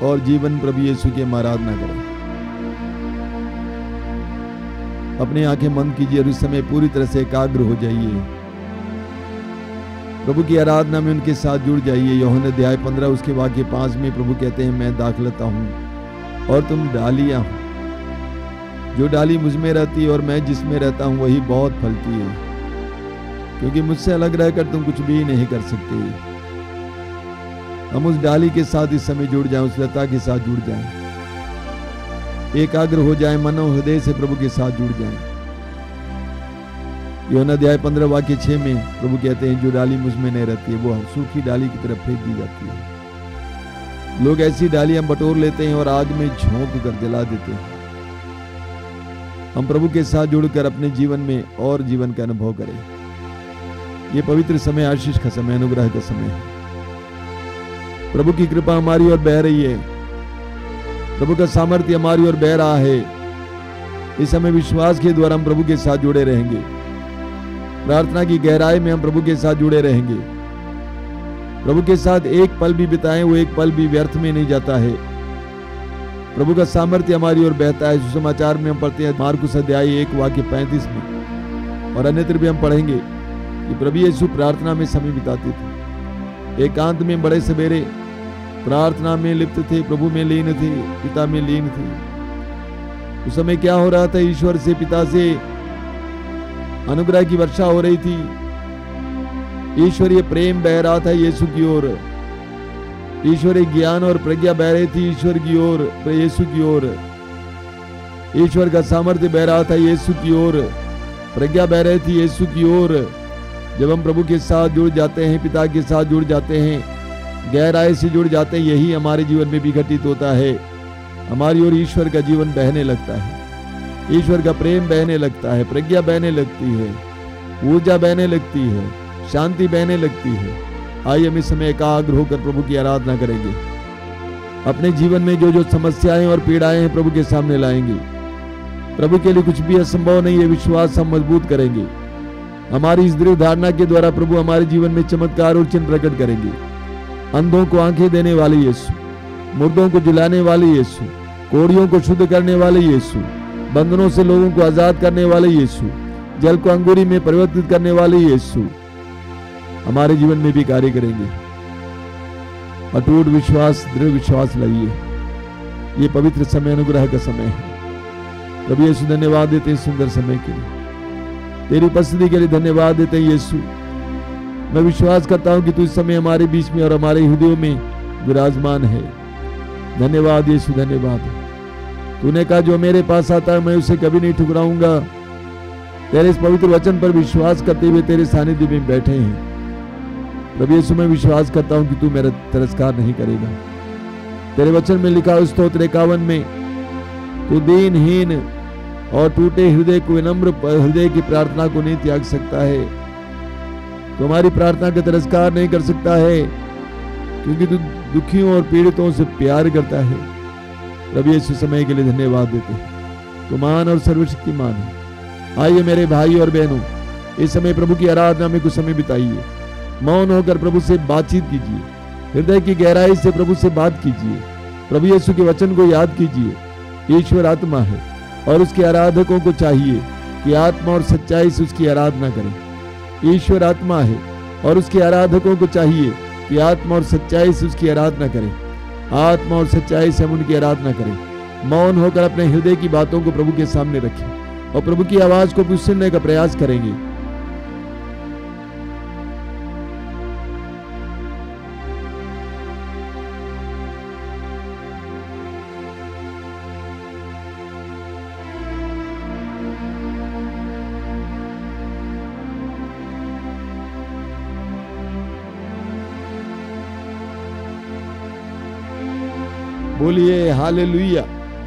E: और जीवन प्रभु यीशु की हम आराधना करें। अपनी आंखें बंद कीजिए और इस समय पूरी तरह से एकाग्र हो जाइए। प्रभु की आराधना में उनके साथ जुड़ जाइए। यूहन्ना अध्याय 15 उसके वाक्य 5 में प्रभु कहते हैं, मैं दाखलता हूं और तुम डालियां हो। जो डाली मुझ में रहती है और मैं जिसमें रहता हूं वही बहुत फलती है, क्योंकि मुझसे अलग रहकर तुम कुछ भी नहीं कर सकते। हम उस डाली के साथ इस समय जुड़ जाएं, उस लता के साथ जुड़ जाएं, एकाग्र हो जाएं, मनो हृदय से प्रभु के साथ जुड़ जाएं। यूहन्ना अध्याय 15 वाक्य 6 में प्रभु कहते हैं, जो डाली मुझ में नहीं रहती है वो सूखी डाली की तरफ फेंक दी जाती है। लोग ऐसी डालियां बटोर लेते हैं और आग में झोंक कर जला देते हैं। हम प्रभु के साथ जुड़कर अपने जीवन में और जीवन का अनुभव करें। ये पवित्र समय आशीष का समय, अनुग्रह का समय है। प्रभु की कृपा हमारी ओर बह रही है, प्रभु का सामर्थ्य हमारी ओर बह रहा है। इस समय विश्वास के द्वारा हम प्रभु के साथ जुड़े रहेंगे। प्रार्थना की गहराई में हम प्रभु के साथ जुड़े रहेंगे। प्रभु के साथ एक पल भी बिताएं, वो एक पल भी व्यर्थ में नहीं जाता है। प्रभु का सामर्थ्य हमारी ओर बहता है। सुसमाचार में हम पढ़ते हैं मार्कुस अध्याय 1 वाक्य 35 में, और अन्यत्र भी हम पढ़ेंगे कि प्रभु यीशु प्रार्थना में समय बिताते थे। एकांत में बड़े सवेरे प्रार्थना में लिप्त थे, प्रभु में लीन थे, पिता में लीन थे। उस समय क्या हो रहा था? ईश्वर से, पिता से अनुग्रह की वर्षा हो रही थी। ईश्वरीय प्रेम बह रहा था यीशु की ओर। ईश्वरीय ज्ञान और प्रज्ञा बह रही थी ईश्वर की ओर, यीशु की ओर। ईश्वर का सामर्थ्य बह रहा था यीशु की ओर, प्रज्ञा बह रही थी यीशु की ओर। जब हम प्रभु के साथ जुड़ जाते हैं, पिता के साथ जुड़ जाते हैं, गहराई से जुड़ जाते हैं, यही हमारे जीवन में भी घटित होता है। हमारी ओर ईश्वर का जीवन बहने लगता है, ईश्वर का प्रेम बहने लगता है, प्रज्ञा बहने लगती है, ऊर्जा बहने लगती है, शांति बहने लगती है। आइए हम इस समय एकाग्र होकर प्रभु की आराधना करेंगे। अपने जीवन में जो जो समस्याएं और पीड़ाएं हैं प्रभु के सामने लाएंगे। प्रभु के लिए कुछ भी असंभव नहीं है। विश्वास हम मजबूत करेंगे। हमारी इस दृढ़ धारणा के द्वारा प्रभु हमारे जीवन में चमत्कार और चिन्ह प्रकट करेंगे। अंधों को आंखें देने वाले यीशु, मुर्दों को जिलाने वाले यीशु, कोढ़ियों को शुद्ध करने वाले यीशु, बंधनों से लोगों को आजाद करने वाले यीशु, जल को अंगूरी में परिवर्तित करने वाले यीशु हमारे जीवन में भी कार्य करेंगे। अटूट विश्वास, दृढ़ विश्वास लाइए। ये पवित्र समय अनुग्रह का समय है। प्रभु यीशु धन्यवाद देते हैं सुंदर समय के लिए, तेरी उपस्थिति के लिए धन्यवाद देते हैं यीशु। मैं विश्वास करता हूं कि तू इस समय हमारे बीच में और हमारे हृदयों में विराजमान है। धन्यवाद यीशु, धन्यवाद। तूने कहा जो मेरे पास आता है मैं उसे कभी नहीं ठुकराऊंगा। तेरे इस पवित्र वचन पर विश्वास करते हुए तेरे सानिध्य में बैठे हैं। प्रभु यीशु मैं विश्वास करता हूं कि तू मेरा तिरस्कार नहीं करेगा। तेरे वचन में लिखा स्तोत्र 51 में तू दीनहीन और टूटे हृदय को, विनम्र हृदय की प्रार्थना को नहीं त्याग सकता है। तुम्हारी प्रार्थना का तिरस्कार नहीं कर सकता है, क्योंकि तू दुखियों और पीड़ितों से प्यार करता है। प्रभु यीशु समय के लिए धन्यवाद देते हैं। तू महान और सर्वशक्तिमान है। आइए मेरे भाई और बहनों, इस समय प्रभु की आराधना में कुछ समय बिताइए। मौन होकर प्रभु से बातचीत कीजिए। हृदय की गहराई से प्रभु से बात कीजिए। प्रभु यीशु के वचन को याद कीजिए। ईश्वर आत्मा है और उसके आराधकों को चाहिए कि आत्मा और सच्चाई से उसकी आराधना करें। ईश्वर आत्मा है और उसके आराधकों को चाहिए कि आत्मा और सच्चाई से उसकी आराधना करें। आत्मा और सच्चाई से हम उनकी आराधना करें। मौन होकर अपने हृदय की बातों को प्रभु के सामने रखें और प्रभु की आवाज को भी सुनने का प्रयास करेंगे। बोलिए hallelujah,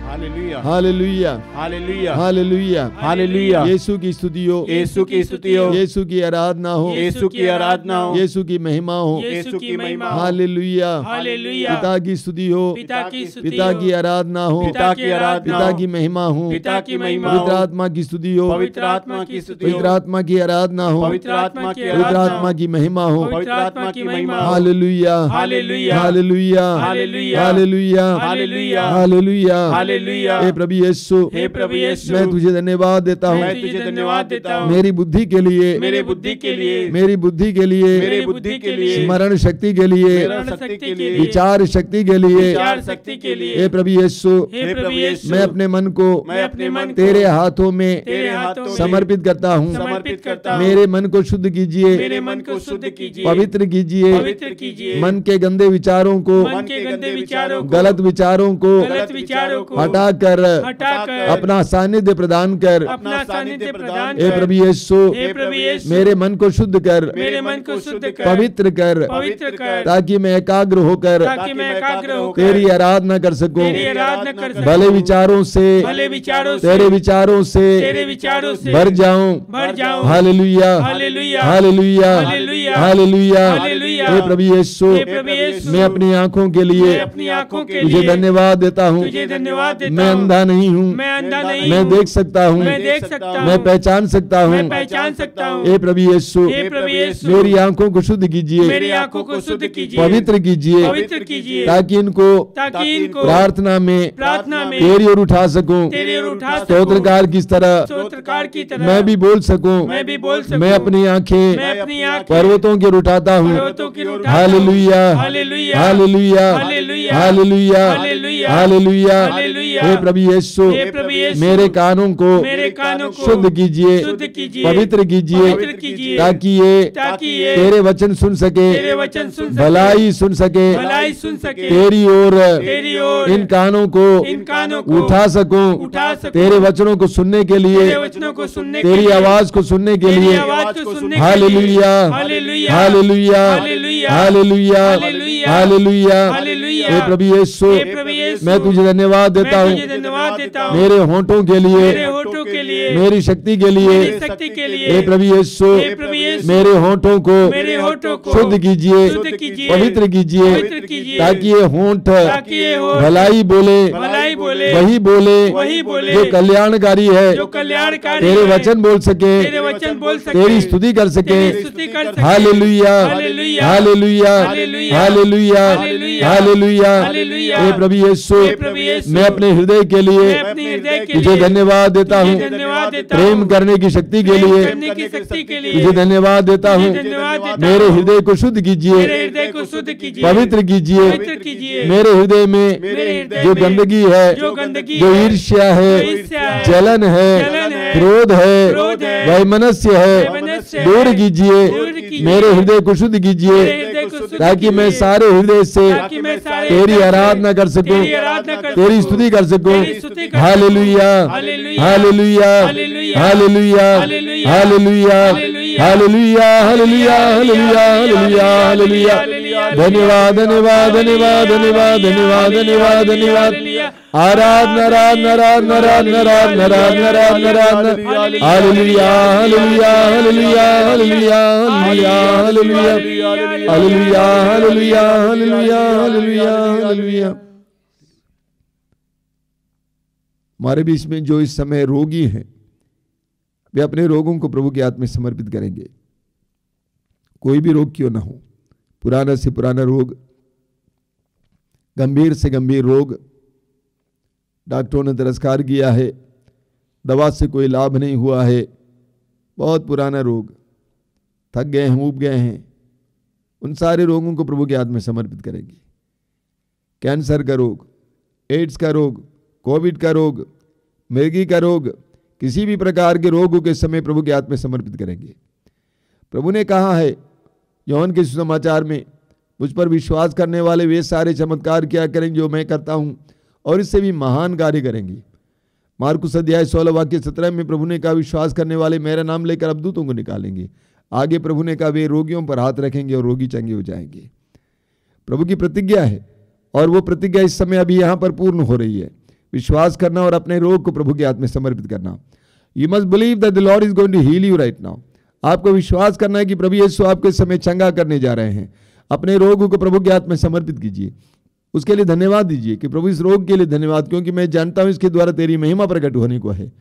D: hallelujah,
E: hallelujah,
D: hallelujah,
E: hallelujah,
D: hallelujah.
E: Yeshu की स्तुति हो,
D: यीशु की स्तुति हो,
E: यीशु की आराधना हो,
D: यीशु की आराधना हो,
E: यीशु की महिमा हो,
D: यीशु की महिमा हो।
E: Hallelujah,
B: hallelujah.
E: पिता की स्तुति हो,
B: पिता की स्तुति
E: पिता की आराधना हो,
D: पिता की आराधना
E: पिता
D: हो,
E: की महिमा हो,
D: पिता की महिमा हो,
E: पवित्र आत्मा की स्तुति हो,
D: पवित्र आत्मा की स्तुति हो,
E: पवित्र आत्मा की आराधना हो,
D: पवित्र आत्मा की
E: पवित्र
D: आराधना
E: आत्मा की महिमा हो।
D: पवित्र आत्मा की महिमा हो।
E: Hallelujah,
D: hallelujah,
E: hallelujah,
D: hallelujah,
E: hallelujah,
D: hallelujah,
E: hallelujah,
D: hallelujah.
E: हे प्रभु यीशु,
D: हे प्रभु यीशु,
E: मैं तुझे धन्यवाद देता हूँ
D: मैं तुझे धन्यवाद देता हूँ
E: मेरी बुद्धि के लिए,
D: मेरे बुद्धि के लिए,
E: मेरी बुद्धि के लिए,
D: मेरे बुद्धि के लिए,
E: स्मरण शक्ति के लिए,
D: स्मरण शक्ति के लिए,
E: विचार शक्ति के लिए।
D: विचार शक्ति के लिए।
E: हे प्रभु यीशु,
B: हे प्रभु यीशु,
E: मैं अपने मन को
D: मैं अपने मन को
E: तेरे हाथों में
D: तेरे हाथों में
E: समर्पित करता हूँ।
D: समर्पित करता हूँ।
E: मेरे मन को शुद्ध कीजिए,
D: मेरे मन को शुद्ध कीजिए,
E: पवित्र कीजिए,
D: पवित्र कीजिए,
E: मन के गंदे विचारों को,
B: मन के गंदे विचारों को,
E: गलत विचारों को
B: गलत विचारों को
E: हटाकर अपना सानिध्य प्रदान कर।
D: अपना सानिध्य प्रदान
E: हे
D: कर।
E: प्रभु यीशु
D: हे प्रभु यीशु,
E: मेरे मन को शुद्ध कर,
D: मेरे मन को शुद्ध कर,
E: पवित्र कर,
D: पवित्र कर,
E: ताकि मैं एकाग्र होकर
D: ताकि मैं एकाग्र होकर
E: तेरी आराधना कर सकूं,
D: तेरी आराधना कर सकूं,
E: भले विचारों से,
D: भले विचारों से,
E: तेरे विचारों से
D: तेरे विचारों से
E: भर जाऊं।
D: भर जाऊं।
E: Hallelujah,
D: hallelujah,
E: hallelujah,
D: hallelujah,
E: hallelujah.
D: Hallelujah.
E: हे प्रभु यीशु,
D: हे प्रभु यीशु,
E: मैं अपनी आंखों के
D: मैं
E: लिए
D: अपनी आंखों के
E: तुझे
D: लिए
E: धन्यवाद देता हूँ।
D: तुझे धन्यवाद देता
E: मैं
D: हूँ।
E: अंधा नहीं हूँ,
D: मैं अंधा नहीं
E: मैं
D: हूँ।
E: देख सकता हूँ,
D: मैं देख सकता हूँ।
E: मैं पहचान सकता हूँ।
D: मैं पहचान सकता हूँ।
E: हे प्रभु यीशु,
D: हे प्रभु यीशु,
E: मेरी आंखों को शुद्ध कीजिए,
D: मेरी आंखों को शुद्ध कीजिए,
E: पवित्र कीजिए,
D: पवित्र कीजिए,
E: ताकि इनको
D: ताकि इनको
E: प्रार्थना में तेरी ओर उठा सकूं,
D: तेरी ओर उठा सकूं,
E: स्तोत्रकार की तरह
D: स्तोत्रकार की तरह
E: मैं भी बोल सकूं।
D: मैं भी बोल सकूं।
E: मैं अपनी आंखें
D: मैं अपनी आंखें
E: पर्वतों की ओर उठाता हूँ।
D: पर्वतों की ओर उठाता हूँ।
E: Hallelujah,
D: hallelujah,
E: hallelujah,
D: hallelujah,
E: hallelujah,
D: hallelujah,
E: hallelujah.
D: Hallelujah.
E: हे प्रभु यीशु,
D: हे प्रभु यीशु,
E: मेरे कानों को
D: मेरे कानों को
E: शुद्ध कीजिए,
D: शुद्ध कीजिए,
E: पवित्र कीजिए,
D: पवित्र कीजिए,
E: ताकि
D: ताकि ये
E: तेरे वचन सुन सके,
D: तेरे वचन सुन सके,
E: भलाई सुन सके,
D: भलाई सुन सके,
E: तेरी ओर
D: तेरी ओर
E: इन कानों को
D: इन कानों को
E: उठा सकूं,
D: उठा सकूं,
E: तेरे वचनों को सुनने के लिए,
D: तेरे वचनों को सुनने के
E: तेरी
D: लिए,
E: आवाज को सुनने के
D: तेरी
E: लिए।
D: आवाज को सुनने के लिए।
E: Hallelujah,
D: hallelujah,
E: hallelujah,
D: hallelujah,
E: hallelujah,
D: hallelujah,
E: hallelujah.
D: Hallelujah.
E: हे प्रभु यीशु,
D: हे प्रभु यीशु,
E: मैं तुझे धन्यवाद देता
D: मैं
E: हूँ
D: तुझे धन्यवाद देता हूँ
E: मेरे होंठों के लिए,
D: मेरे होठों के लिए,
E: मेरी शक्ति के
D: मेरी
E: लिए।
D: शक्ति के लिए।
E: हे प्रभु यीशु,
D: हे प्रभु यीशु,
E: मेरे होंठों को
D: मेरे होठों को
E: शुद्ध कीजिए,
D: शुद्ध कीजिए,
E: पवित्र कीजिए,
D: पवित्र कीजिए,
E: ताकि ये होंठ
D: ताकि ये होंठ
E: भलाई बोले,
D: भलाई बोले,
E: वही बोले
D: वही बोले,
E: जो कल्याणकारी है,
D: जो कल्याणकारी
E: तेरे
D: है,
E: वचन बोल सके,
D: तेरे वचन बोल सके,
E: तेरी स्तुति कर सके।
D: तेरी स्तुति कर सके।
E: Hallelujah,
D: hallelujah,
E: hallelujah,
D: hallelujah,
E: hallelujah,
D: hallelujah,
E: hallelujah.
D: Hallelujah.
E: हे प्रभु यीशु,
D: हे प्रभु यीशु,
E: मैं अपने हृदय के लिए
D: मैं अपने हृदय के
E: तुझे
D: लिए
E: धन्यवाद देता
D: तुझे
E: हूँ,
D: धन्यवाद देता
E: प्रेम
D: हूँ,
E: करने की शक्ति के
D: प्रेम
E: लिए
D: करने की शक्ति के लिए
E: तुझे धन्यवाद देता हूँ।
D: तुझे धन्यवाद देता
E: मेरे
D: हूँ।
E: हृदय को शुद्ध
D: मेरे
E: कीजिए,
D: हृदय को शुद्ध कीजिए,
E: पवित्र कीजिए।
D: पवित्र कीजिए।
E: मेरे हृदय में
D: मेरे हृदय
E: जो
D: में
E: गंदगी है,
D: जो गंदगी
E: जो
D: है,
E: ईर्ष्या है,
D: जो ईर्ष्या है,
E: जलन है,
D: जलन है,
E: क्रोध
D: क्रोध
E: है,
D: है,
E: वैमनस्य है,
D: वैमनस्य है,
E: दूर कीजिए।
D: दूर कीजिए।
E: मेरे हृदय को शुद्ध
D: मेरे
E: कीजिए,
D: हृदय को शुद्ध
E: ताकि मैं
D: कीजिए,
E: सारे हृदय से
D: ताकि मैं सारे
E: तेरी
D: हृदय से
E: आराधना कर सकूं,
D: तेरी आराधना कर
E: तेरी
D: सकूं,
E: स्तुति कर सकूं।
D: तेरी स्तुति कर
E: हालेलुया,
D: सकूं। Hallelujah,
E: hallelujah,
D: hallelujah,
E: hallelujah,
D: hallelujah,
E: hallelujah,
D: hallelujah,
E: hallelujah, hallelujah, hallelujah, hallelujah, hallelujah. धन्यवाद, धन्यवाद, धन्यवाद, धन्यवाद, धन्यवाद, धन्यवाद, धन्यवाद। आराधना, आराधना, आराधना, आराधना, आराधना, आराधना, आराधना, आराधना। Hallelujah, hallelujah, hallelujah, hallelujah, hallelujah, hallelujah, hallelujah, hallelujah, hallelujah, hallelujah, hallelujah. हमारे बीच में जो इस समय रोगी हैं, वे अपने रोगों को प्रभु के हाथ में समर्पित करेंगे। कोई भी रोग क्यों ना हो, पुराना से पुराना रोग, गंभीर से गंभीर रोग, डॉक्टरों ने तिरस्कार किया है, दवा से कोई लाभ नहीं हुआ है, बहुत पुराना रोग, थक गए हैं, ऊब गए हैं, उन सारे रोगों को प्रभु के हाथ में समर्पित करेंगे। कैंसर का रोग, एड्स का रोग, कोविड का रोग, मिर्गी का रोग, किसी भी प्रकार के रोगों के समय प्रभु के हाथ में समर्पित करेंगे। प्रभु ने कहा है यूहन्ना के सुसमाचार में, मुझ पर विश्वास करने वाले वे सारे चमत्कार क्या करेंगे जो मैं करता हूं, और इससे भी महान कार्य करेंगे। मार्कुस अध्याय 16 वाक्य 17 में प्रभु ने कहा, विश्वास करने वाले मेरा नाम लेकर अबदूतों को निकालेंगे। आगे प्रभु ने कहा, वे रोगियों पर हाथ रखेंगे और रोगी चंगे हो जाएंगे। प्रभु की प्रतिज्ञा है, और वो प्रतिज्ञा इस समय अभी यहाँ पर पूर्ण हो रही है। विश्वास करना और अपने रोग को प्रभु के हाथ में समर्पित करना। You must believe that the Lord is going to heal you right now. आपको विश्वास करना है कि प्रभु यीशु आपके समय चंगा करने जा रहे हैं। अपने रोग को प्रभु के हाथ में समर्पित कीजिए, उसके लिए धन्यवाद दीजिए कि प्रभु इस रोग के लिए धन्यवाद, क्योंकि मैं जानता हूं इसके द्वारा तेरी महिमा प्रकट होने को है।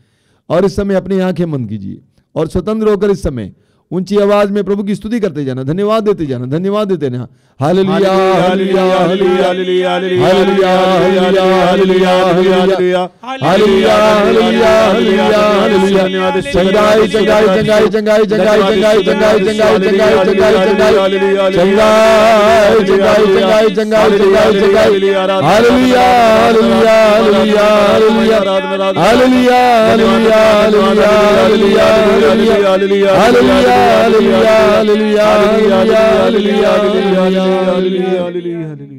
E: और इस समय अपनी आंखें बंद कीजिए और स्वतंत्र होकर इस समय ऊंची आवाज में प्रभु की स्तुति करते जाना, धन्यवाद देते जाना, धन्यवाद देते ना। Hallelujah, hallelujah, hallelujah, hallelujah, hallelujah, hallelujah, hallelujah, hallelujah, hallelujah, hallelujah, hallelujah. चंगाई, चंगाई, चंगाई, चंगाई, चंगाई, चंगाई, चंगाई, चंगाई, चंगाई, चंगाई, चंगाई, चंगाई, चंगाई, चंगाई, चंगाई, चंगाई। Hallelujah, hallelujah, hallelujah, hallelujah, hallelujah, hallelujah, hallelujah, hallelujah, hallelujah, hallelujah, hallelujah, hallelujah, hallelujah, hallelujah, hallelujah.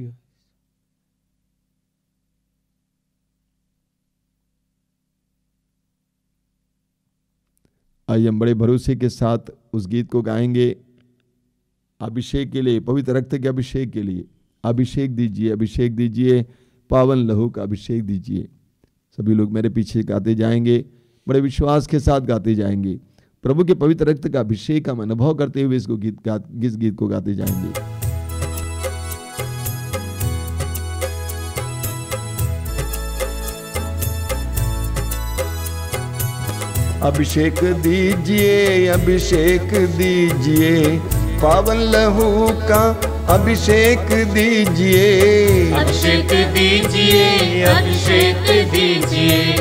E: आइए हम बड़े भरोसे के साथ उस गीत को गाएंगे। अभिषेक के लिए, पवित्र रक्त के अभिषेक के लिए अभिषेक दीजिए, अभिषेक दीजिए, पावन लहू का अभिषेक दीजिए। सभी लोग मेरे पीछे गाते जाएंगे, बड़े विश्वास के साथ गाते जाएंगे। प्रभु के पवित्र रक्त का अभिषेक हम अनुभव करते हुए इस गीत को गाते जाएंगे। अभिषेक दीजिए, अभिषेक दीजिए, पावन लहू का अभिषेक दीजिए।
B: अभिषेक दीजिए, अभिषेक दीजिए,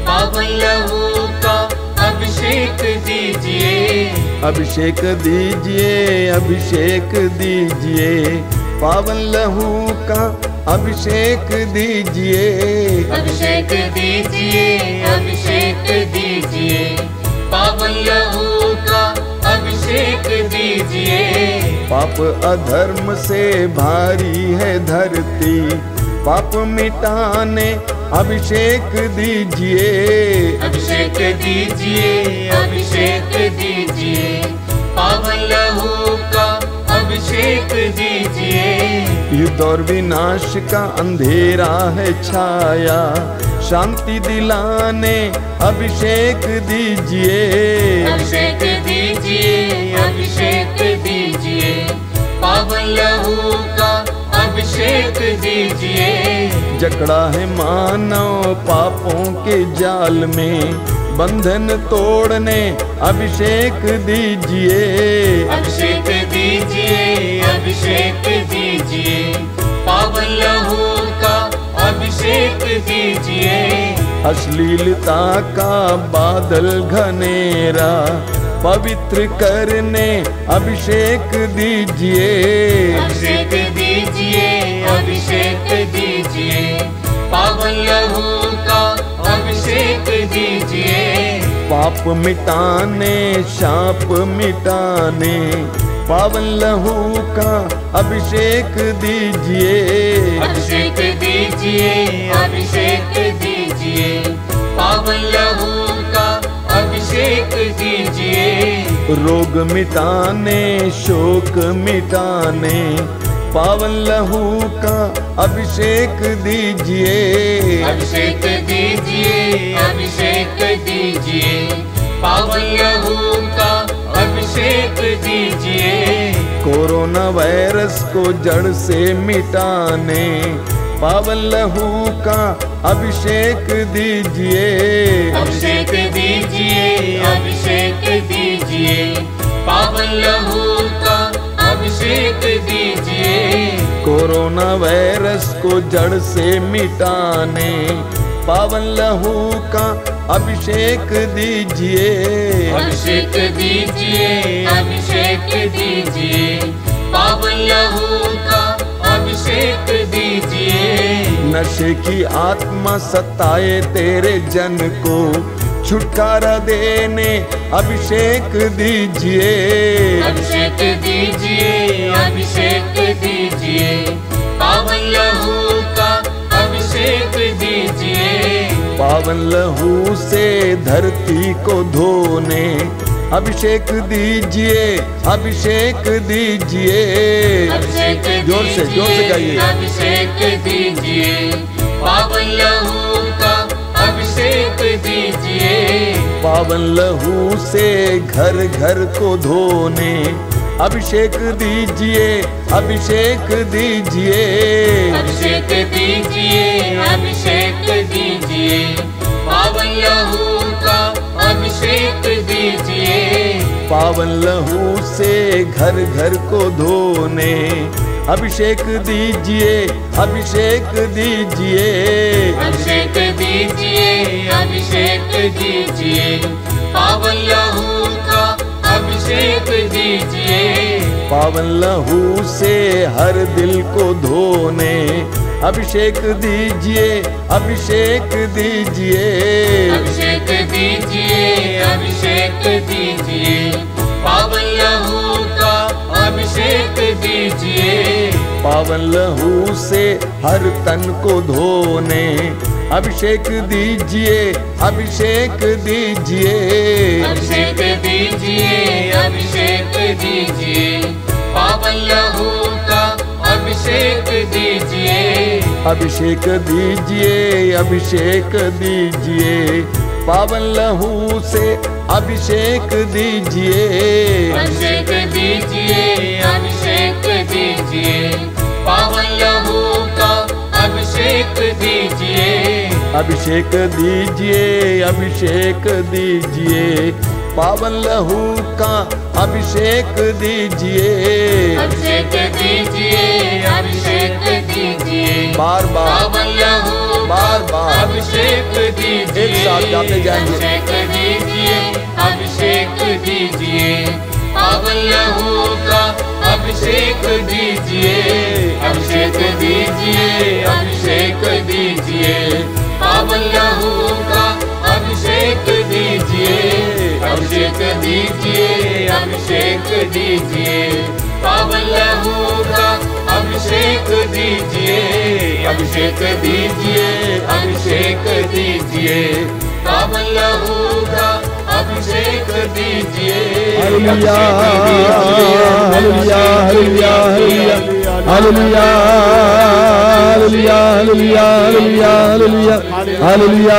B: पावन लहू का अभिषेक दीजिए।
E: अभिषेक दीजिए, अभिषेक दीजिए, पावन लहू का अभिषेक दीजिए।
B: अभिषेक दीजिए, अभिषेक दीजिए, पावन लहू का अभिषेक दीजिए।
E: पाप अधर्म से भारी है धरती, पाप मिटाने अभिषेक दीजिए।
B: अभिषेक दीजिए, अभिषेक दीजिए, पावन लहू का अभिषेक दीजिए।
E: युद्ध और विनाश का अंधेरा है छाया, शांति दिलाने अभिषेक दीजिए।
B: अभिषेक दीजिए, अभिषेक दीजिए, पावन लहू का अभिषेक दीजिए।
E: जकड़ा है मानव पापों के जाल में, बंधन तोड़ने अभिषेक दीजिए।
B: अभिषेक दीजिए, अभिषेक दीजिए, पावन लहू का अभिषेक दीजिए।
E: अश्लीलता का बादल घनेरा पवित्र करने अभिषेक दीजिए।
B: अभिषेक दीजिए, अभिषेक दीजिए, पावन लहू का अभिषेक दीजिए।
E: पाप मिटाने, शाप मिटाने, पावन लहू का अभिषेक दीजिए।
B: अभिषेक दीजिए, अभिषेक दीजिए, पावन लहू का अभिषेक दीजिए।
E: रोग मिटाने, शोक मिटाने, पावन लहू का अभिषेक दीजिए।
B: अभिषेक दीजिए, अभिषेक दीजिए, पावन लहू का अभिषेक दीजिए।
E: कोरोना वायरस को जड़ से मिटाने, पावन लहू का अभिषेक दीजिए।
B: अभिषेक दीजिए, अभिषेक दीजिए, पावन लहू का अभिषेक दीजिए।
E: कोरोना वायरस को जड़ से मिटाने, पावन लहू का अभिषेक दीजिए।
B: अभिषेक दीजिए, अभिषेक दीजिए, पावन लहू का अभिषेक दीजिए।
E: नशे की आत्मा सताए तेरे जन को, छुटकारा देने अभिषेक दीजिए।
B: अभिषेक दीजिए, अभिषेक दीजिए, पावन लहू का अभिषेक दीजिए।
E: पावन लहू से धरती को धोने अभिषेक दीजिए, अभिषेक दीजिए।
B: अभिषेक
E: जोर से गाइए।
B: अभिषेक दीजिए, पावन लहू का अभिषेक दीजिए।
E: पावन लहू से घर घर को धोने अभिषेक दीजिए, अभिषेक दीजिए।
B: अभिषेक दीजिए, अभिषेक दीजिए, पावन लहू का अभिषेक दीजिए।
E: पावन लहू से घर घर को धोने अभिषेक दीजिए, अभिषेक दीजिए।
B: अभिषेक दीजिए, अभिषेक दीजिए, पावन लहू का अभिषेक दीजिए।
E: पावन लहू से हर दिल को धोने अभिषेक दीजिए, अभिषेक दीजिए।
B: अभिषेक दीजिए, अभिषेक दीजिए, पावन लहू का अभिषेक दीजिए।
E: पावन लहू से हर तन को धोने अभिषेक दीजिए, अभिषेक दीजिए,
B: अभिषेक दीजिए, अभिषेक दीजिए, पावन लहू का अभिषेक दीजिए,
E: अभिषेक दीजिए, अभिषेक दीजिए, पावन लहू से अभिषेक दीजिए,
B: अभिषेक दीजिए, अभिषेक दीजिए, पावन लहू का अभिषेक दीजिए,
E: अभिषेक दीजिए, अभिषेक दीजिए, पावन लहू का अभिषेक दीजिए,
B: अभिषेक दीजिए, अभिषेक दीजिए,
E: बार बार
B: पावन लहू
E: बार बार
B: अभिषेक दीजिए,
E: एक साथ गाते जाएंगे।
B: अभिषेक दीजिए, अभिषेक दीजिए, पावन लहू का अभिषेक दीजिए, अभिषेक दीजिए, अभिषेक दीजिए, पावन लहू का अभिषेक दीजिए, अभिषेक दीजिए, अभिषेक दीजिए, पावन लहू का अभिषेक दीजिए, अभिषेक दीजिए, अभिषेक दीजिए, पावन लहू का अभिषेक दीजिए।
E: Hallelujah, hallelujah, hallelujah, hallelujah, hallelujah, hallelujah, hallelujah, hallelujah, hallelujah,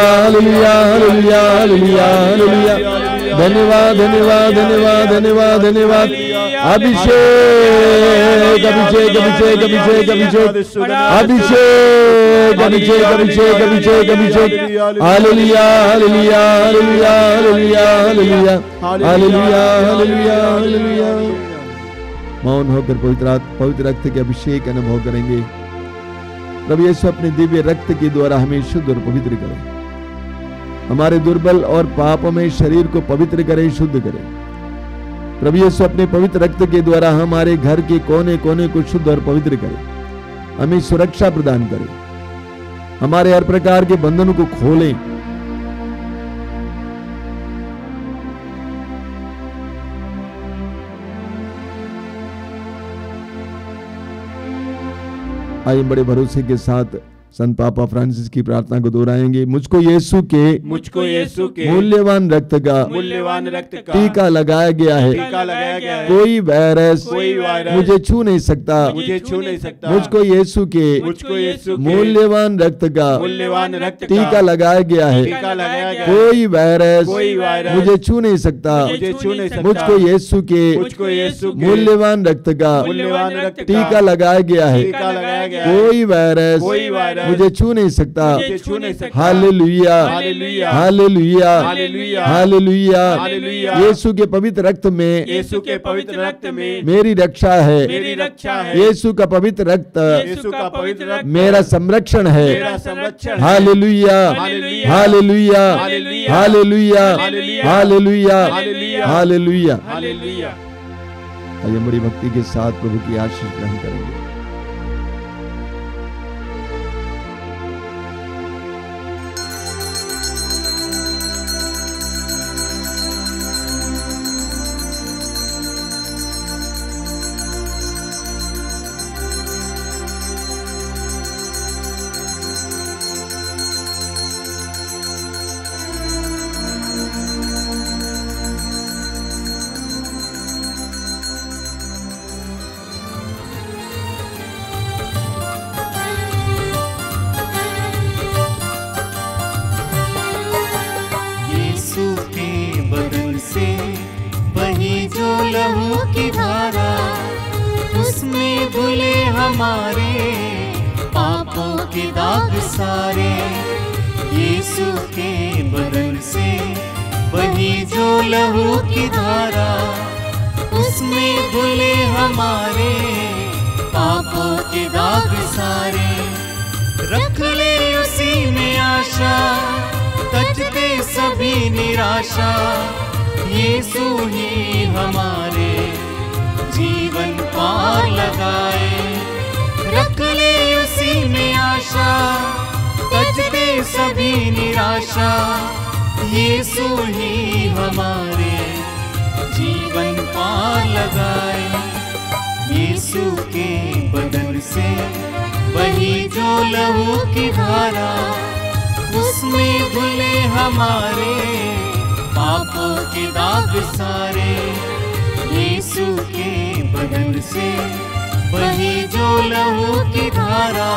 E: hallelujah, hallelujah, hallelujah, hallelujah. धन्यवाद, धन्यवाद, धन्यवाद, धन्यवाद, धन्यवाद। अभिषेक, अभिषेक, अभिषेक, अभिषेक, अभिषेक, अभिषेक, अभिषेक, अभिषेक, अभिषेक, अभिषेक। Hallelujah, hallelujah, hallelujah, hallelujah, hallelujah, hallelujah, hallelujah, hallelujah. मौन होकर पवित्र रक्त के अभिषेक अनुभव करेंगे। प्रभु यीशु अपने दिव्य रक्त के द्वारा हमें शुद्ध और पवित्र करें, हमारे दुर्बल और पापों में शरीर को पवित्र करें, शुद्ध करें। प्रभु यीशु अपने पवित्र रक्त के द्वारा हमारे घर के कोने कोने को शुद्ध और पवित्र करें, हमें सुरक्षा प्रदान करें, हमारे हर प्रकार के बंधनों को खोलें। आइए बड़े भरोसे के साथ संत पापा फ्रांसिस की प्रार्थना को दोहराएंगे। मुझको यीशु के मूल्यवान रक्त का टीका लगाया गया है, कोई वायरस मुझे छू नहीं सकता, मुझको यीशु के मूल्यवान रक्त का टीका लगाया गया है, कोई वायरस मुझे छू नहीं सकता, मुझको यीशु के मूल्यवान रक्त का टीका लगाया गया है, कोई वायरस मुझे छू नहीं सकता। Hallelujah, hallelujah, hallelujah. यीशु के पवित्र रक्त में मेरी रक्षा है, यीशु का पवित्र रक्त मेरा संरक्षण है। Hallelujah, hallelujah, hallelujah, hallelujah, hallelujah. आइए बड़ी भक्ति के साथ प्रभु की आशीष ग्रहण करेंगे।
B: लहू की धारा, उसमें धुले हमारे पापों के दाग सारे। यीशु के बदन से वही जो लहू की धारा, उसमें धुले हमारे पापों के दाग सारे। रख ले उसी में आशा, तजते सभी निराशा। यीशु ही हमारे जीवन पार लगाए। रख ले उसी में आशा, तजते सभी निराशा। यीशु ही हमारे जीवन पार लगाए। यीशु के बदन से वही जो लहू की धारा, उसमें धुले हमारे पापों के दाग सारे। यीशु के बदन से बही जो लहू की धारा,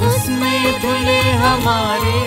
B: उसमें धुले हमारे